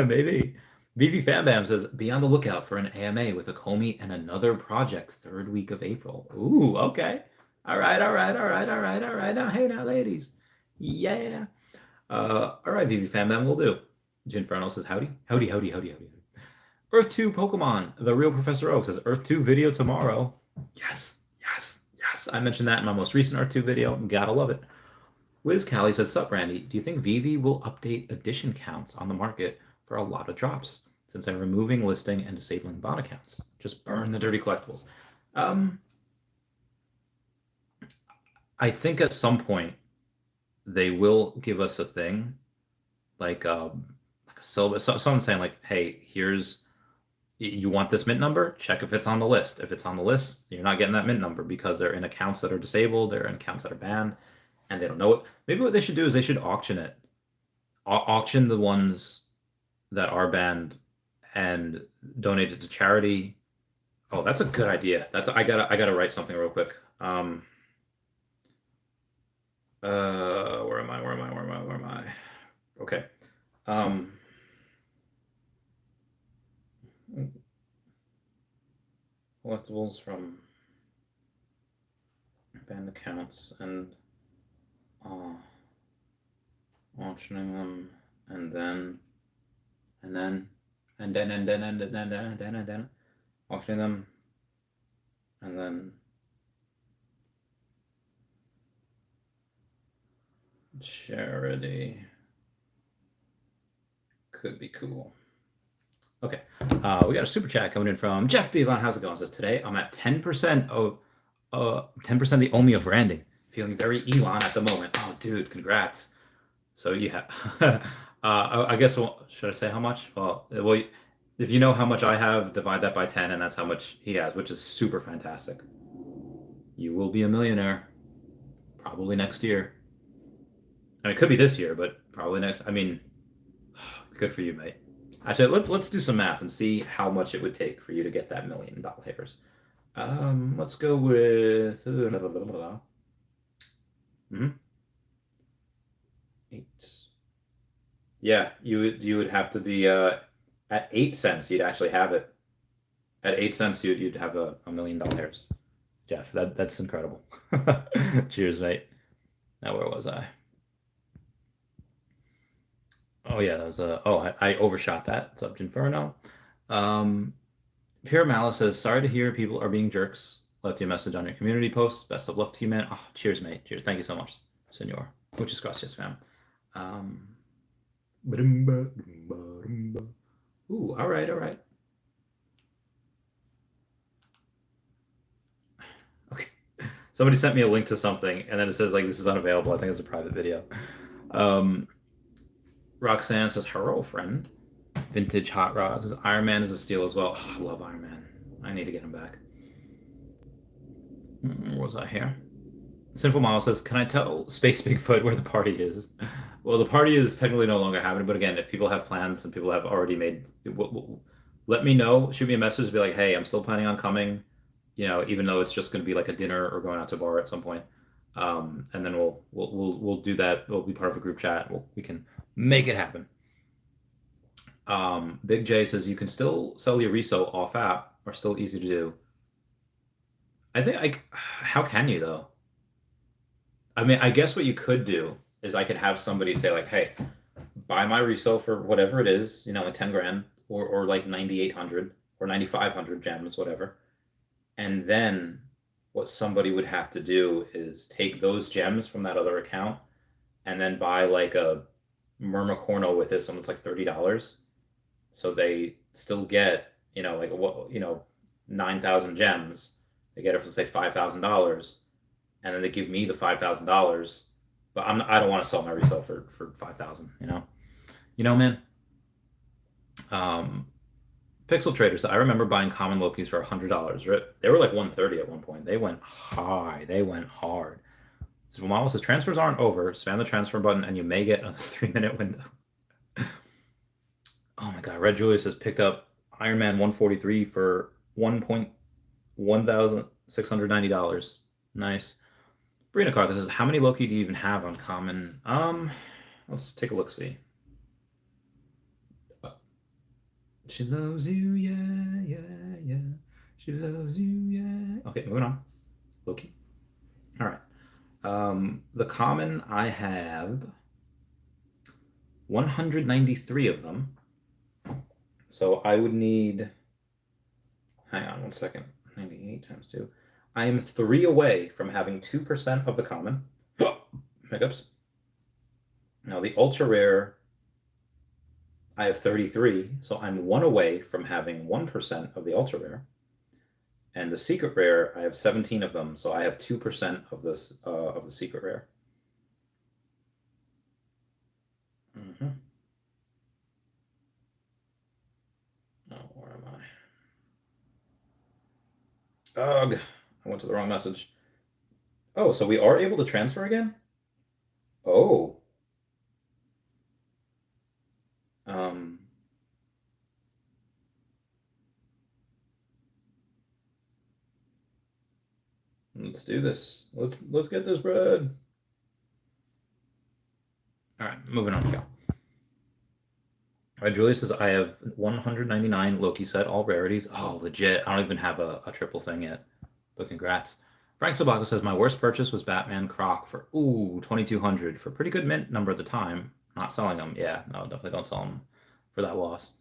Maybe. VV Fambam says, be on the lookout for an AMA with a Comey and another project 3rd week of April. Ooh, okay. All right. Now, hey now, ladies. Yeah. All right, VV Fambam, we'll do. Ginferno says, howdy. Earth 2 Pokemon, the real Professor Oak says, Earth 2 video tomorrow. Yes. I mentioned that in my most recent Earth 2 video. Gotta love it. Liz Callie says, sup, Randy, do you think Veve will update edition counts on the market for a lot of drops since I'm removing listing and disabling bot accounts? Just burn the dirty collectibles. I think at some point they will give us a thing like a syllabus. Someone's saying like, hey, you want this mint number? Check if it's on the list. If it's on the list, you're not getting that mint number because they're in accounts that are disabled, they're in accounts that are banned, and they don't know it. Maybe what they should do is they should auction it. Auction the ones that are banned and donate it to charity. Oh, that's a good idea. I gotta write something real quick. Where am I? Okay. Collectibles from banned accounts and auctioning them, and then, and then, and then, auctioning them, and then charity could be cool. Okay, we got a super chat coming in from Jeff Beavon. How's it going? It says today I'm at 10% of 10% the Omi of branding. Feeling very Elon at the moment. Oh, dude, congrats. So you have, I guess, should I say how much? Well, if you know how much I have, divide that by 10, and that's how much he has, which is super fantastic. You will be a millionaire, probably next year. I mean, it could be this year, but probably next. I mean, good for you, mate. Actually, let's do some math and see how much it would take for you to get that $1 million hairs. Let's go with mm-hmm. 8. Yeah, you would have to be at 8 cents. You'd actually have it. At 8 cents, you'd have a $1 million hairs. Jeff, that's incredible. Cheers, mate. Now where was I? Oh yeah, that was I overshot that. It's up to Inferno. Pure Malice says, sorry to hear people are being jerks. Left you a message on your community post. Best of luck to you, man. Oh, cheers, mate. Cheers. Thank you so much, senor. Muchas gracias, fam. Ooh, all right. Okay. Somebody sent me a link to something, and then it says, like, this is unavailable. I think it's a private video. Roxanne says, hello, friend. Vintage Hot Rods says, Iron Man is a steal as well. Oh, I love Iron Man. I need to get him back. Where was I here? Sinful Model says, can I tell Space Bigfoot where the party is? Well, the party is technically no longer happening, but again, if people have plans and people have already made, let me know. Shoot me a message, be like, hey, I'm still planning on coming, even though it's just going to be like a dinner or going out to a bar at some point. And then we'll do that. We'll be part of a group chat. We can make it happen. Big J says you can still sell your Russo off app, or still easy to do. I think how can you though? I mean, I guess what you could do is I could have somebody say like, hey, buy my Russo for whatever it is, like 10 grand or like 9,800 or 9,500 gems, whatever. And then what somebody would have to do is take those gems from that other account and then buy like a Mermacorno with it, so it's like $30. So they still get, 9,000 gems. They get it for say $5,000, and then they give me the $5,000. But I don't want to sell my resale for $5,000. Man. Pixel Traders. I remember buying common Lokis for $100. They were like $130 at one point. They went high. They went hard. So Mama says transfers aren't over. Spam the transfer button, and you may get a 3-minute window. Oh my God! Red Julius has picked up Iron Man 143 for $1,690. Nice. Brina Carter says, how many Loki do you even have on common? Let's take a look. See. She loves you, yeah. She loves you, yeah. Okay, moving on. Loki. All right. The common, I have 193 of them. So I would need, hang on one second, 98 times 2. I am 3 away from having 2% of the common. Hiccups. Now the ultra rare, I have 33, so I'm 1 away from having 1% of the ultra rare. And the secret rare, I have 17 of them, so I have 2% of this of the secret rare. Mm-hmm. Oh, where am I? Ugh, I went to the wrong message. Oh, so we are able to transfer again? Oh. Let's do this. Let's get this bread. All right, moving on. Go. All right, Julia says I have 199 Loki set, all rarities. Oh, legit. I don't even have a triple thing yet, but congrats. Frank Sabaco says my worst purchase was Batman Croc for 2,200 for a pretty good mint number at the time. Not selling them. Yeah, no, definitely don't sell them for that loss.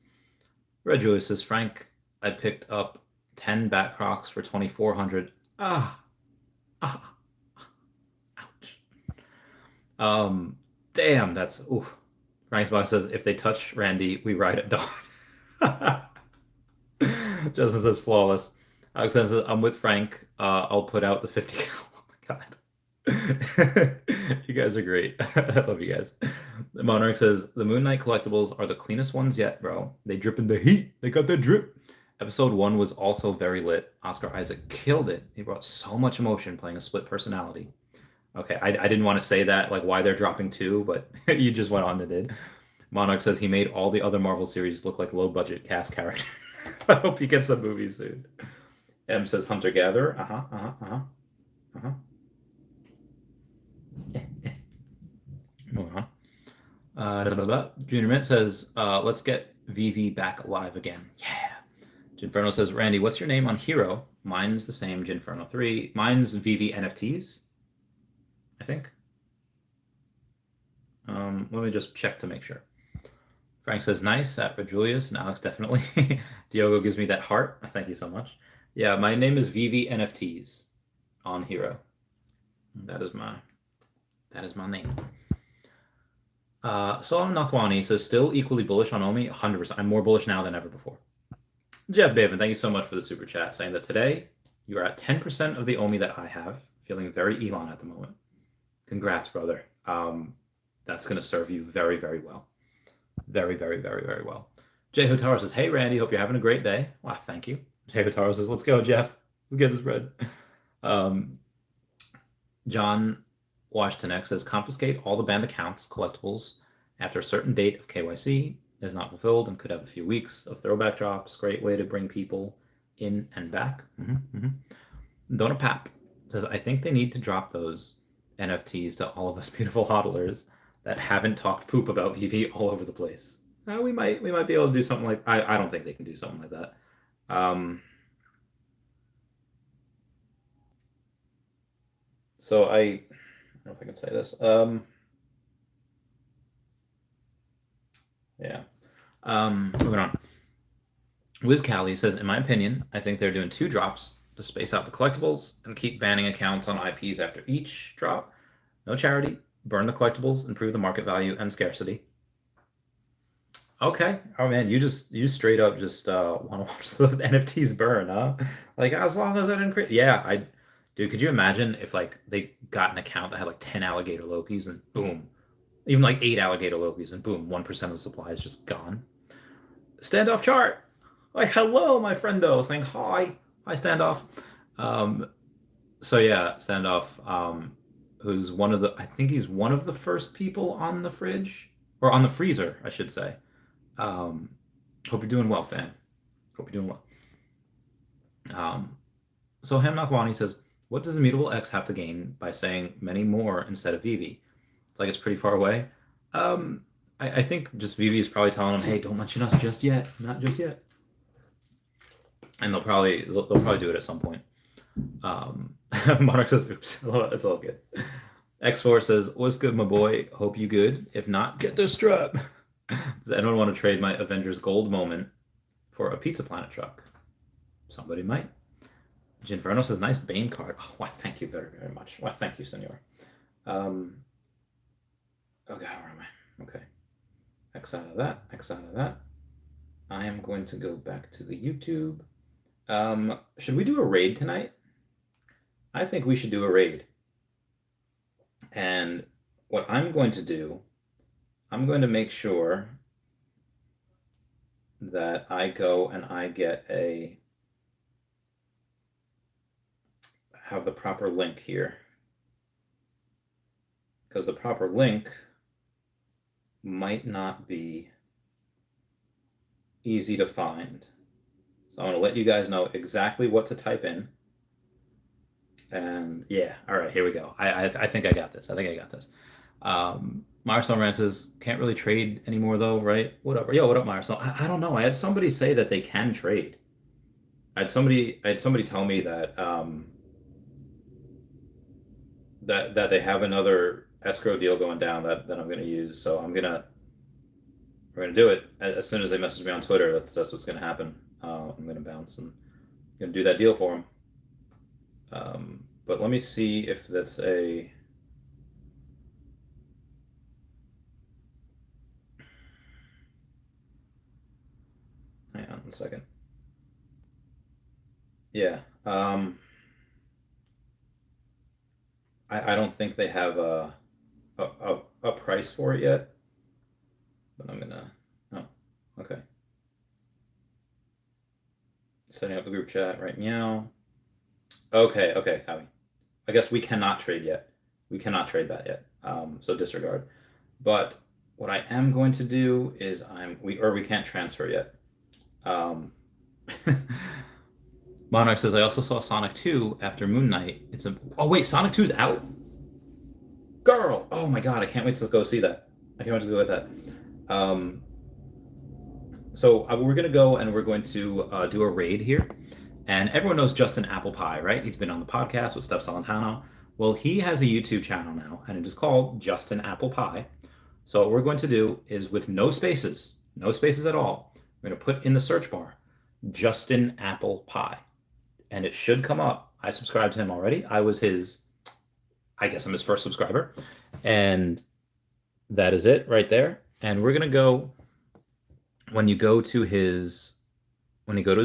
Red Julius says, Frank, I picked up 10 Bat Crocs for 2,400. Ah, ah, ouch. Um, damn, that's oof. Frank's box says, if they touch Randy, we ride at dawn. Justin says, flawless. Alexander says, I'm with Frank. I'll put out the 50 cal. Oh my god. You guys are great. I love you guys. Monarch says, the Moon Knight collectibles are the cleanest ones yet, bro. They drip in the heat. They got that drip. Episode 1 was also very lit. Oscar Isaac killed it. He brought so much emotion playing a split personality. Okay, I didn't want to say that, like why they're dropping 2, but you just went on and did. Monarch says he made all the other Marvel series look like low-budget cast characters. I hope he gets some movies soon. M says Hunter Gatherer. Moving on. Junior Mint says, let's get Veve back alive again. Yeah. Ginferno says, Randy, what's your name on Hero? Mine's the same, Ginferno3. Mine's Veve NFTs, I think. Let me just check to make sure. Frank says, nice, at Red Julius, and Alex definitely. Diogo gives me that heart. Thank you so much. Yeah, my name is Veve NFTs on Hero. That is my name. Salam Nathwani says, still equally bullish on Omi? 100%. I'm more bullish now than ever before. Jeff Bavin, thank you so much for the super chat, saying that today you are at 10% of the Omi that I have. Feeling very Elon at the moment. Congrats, brother. That's going to serve you very, very well. Very, very, very, very well. Jay Hotaro says, hey, Randy, hope you're having a great day. Wow, thank you. Jay Hotaro says, let's go, Jeff. Let's get this bread. John Washington X says, confiscate all the banned accounts, collectibles, after a certain date of KYC is not fulfilled and could have a few weeks of throwback drops. Great way to bring people in and back. Donna Pap says, I think they need to drop those NFTs to all of us beautiful hodlers that haven't talked poop about Veve all over the place. We might be able to do something like I don't think they can do something like that. So I don't know if I can say this. Yeah. Moving on. Wiz Callie says, in my opinion, I think they're doing 2 drops to space out the collectibles and keep banning accounts on IPs after each drop. No charity. Burn the collectibles, improve the market value and scarcity. Okay. Oh man, you straight up just want to watch the NFTs burn, huh? Like as long as I didn't create. Yeah, dude, could you imagine if like they got an account that had like 10 alligator Lokis and boom, even like 8 alligator Lokis and boom, 1% of the supply is just gone. Standoff chart. Like hello, my friendo, saying hi. Hi, Standoff. So yeah, Standoff, who's I think he's one of the first people on the fridge, or on the freezer, I should say. Hope you're doing well, fam. Hope you're doing well. So Hamnathwani says, what does Immutable X have to gain by saying many more instead of Veve? It's like it's pretty far away. I think just Veve is probably telling him, hey, don't mention us just yet. Not just yet. And they'll probably do it at some point. Monarch says, oops, it's all good. X4 says, what's good, my boy? Hope you good. If not, get the strap. Does anyone want to trade my Avengers Gold moment for a Pizza Planet truck? Somebody might. Ginferno says, nice Bane card. Oh, why, thank you very, very much. Why, thank you, senor. Okay, where am I? Okay. X out of that, X out of that. I am going to go back to the YouTube. Should we do a raid tonight? I think we should do a raid. And what I'm going to do, I'm going to make sure that I go and I have the proper link here. Because the proper link might not be easy to find. So I'm going to let you guys know exactly what to type in. And yeah, all right, here we go. I think I got this. I think I got this. Marisol Rand says, can't really trade anymore though, right? Whatever. Yo, what up, Marisol? I don't know. I had somebody say that they can trade. I had somebody tell me that that they have another escrow deal going down that I'm gonna use. So we're gonna do it as soon as they message me on Twitter. That's what's gonna happen. I'm gonna bounce and gonna do that deal for them. But let me see if that's a. Hang on one second. Yeah. I don't think they have a price for it yet, but I'm gonna. Oh, okay. Setting up the group chat right meow. Okay, okay, Howie. I guess we cannot trade yet. We cannot trade that yet. So disregard. But what I am going to do is we can't transfer yet. Um, Monarch says I also saw Sonic 2 after Moon Knight. Oh wait, Sonic 2's out? Girl! Oh my god, I can't wait to go see that. I can't wait to go with that. So we're gonna go and we're going to do a raid here. And everyone knows Justin Apple Pie, right? He's been on the podcast with Steph Solentano. Well, he has a YouTube channel now, and it is called Justin Apple Pie. So what we're going to do is with no spaces at all, we're going to put in the search bar, Justin Apple Pie. And it should come up. I subscribed to him already. I guess I'm his first subscriber. And that is it right there. And we're going to go, when you go to his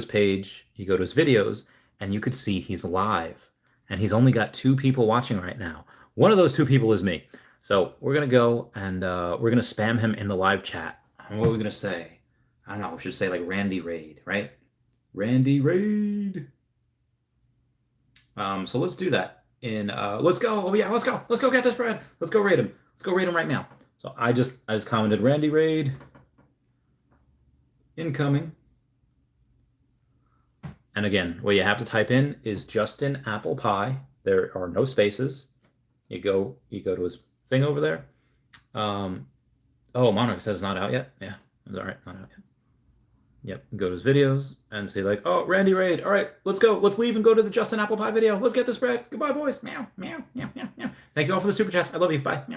page, you go to his videos, and you could see he's live. And he's only got 2 people watching right now. One of those 2 people is me. So we're going to go and we're going to spam him in the live chat. And what are we going to say? I don't know. We should say like Randy Raid, right? Randy Raid. So let's do that. Let's go. Oh yeah, let's go. Let's go get this bread. Let's go raid him. Let's go raid him right now. So I just commented Randy Raid. Incoming. And again, what you have to type in is Justin Apple Pie. There are no spaces. You go to his thing over there. Oh, Monarch says not out yet. Yeah, it's all right, not out yet. Yep, go to his videos and say like, oh, Randy Raid. All right, let's go. Let's leave and go to the Justin Apple Pie video. Let's get this bread. Goodbye, boys. Meow, meow, meow, meow, meow. Thank you all for the super chats. I love you. Bye. Meow.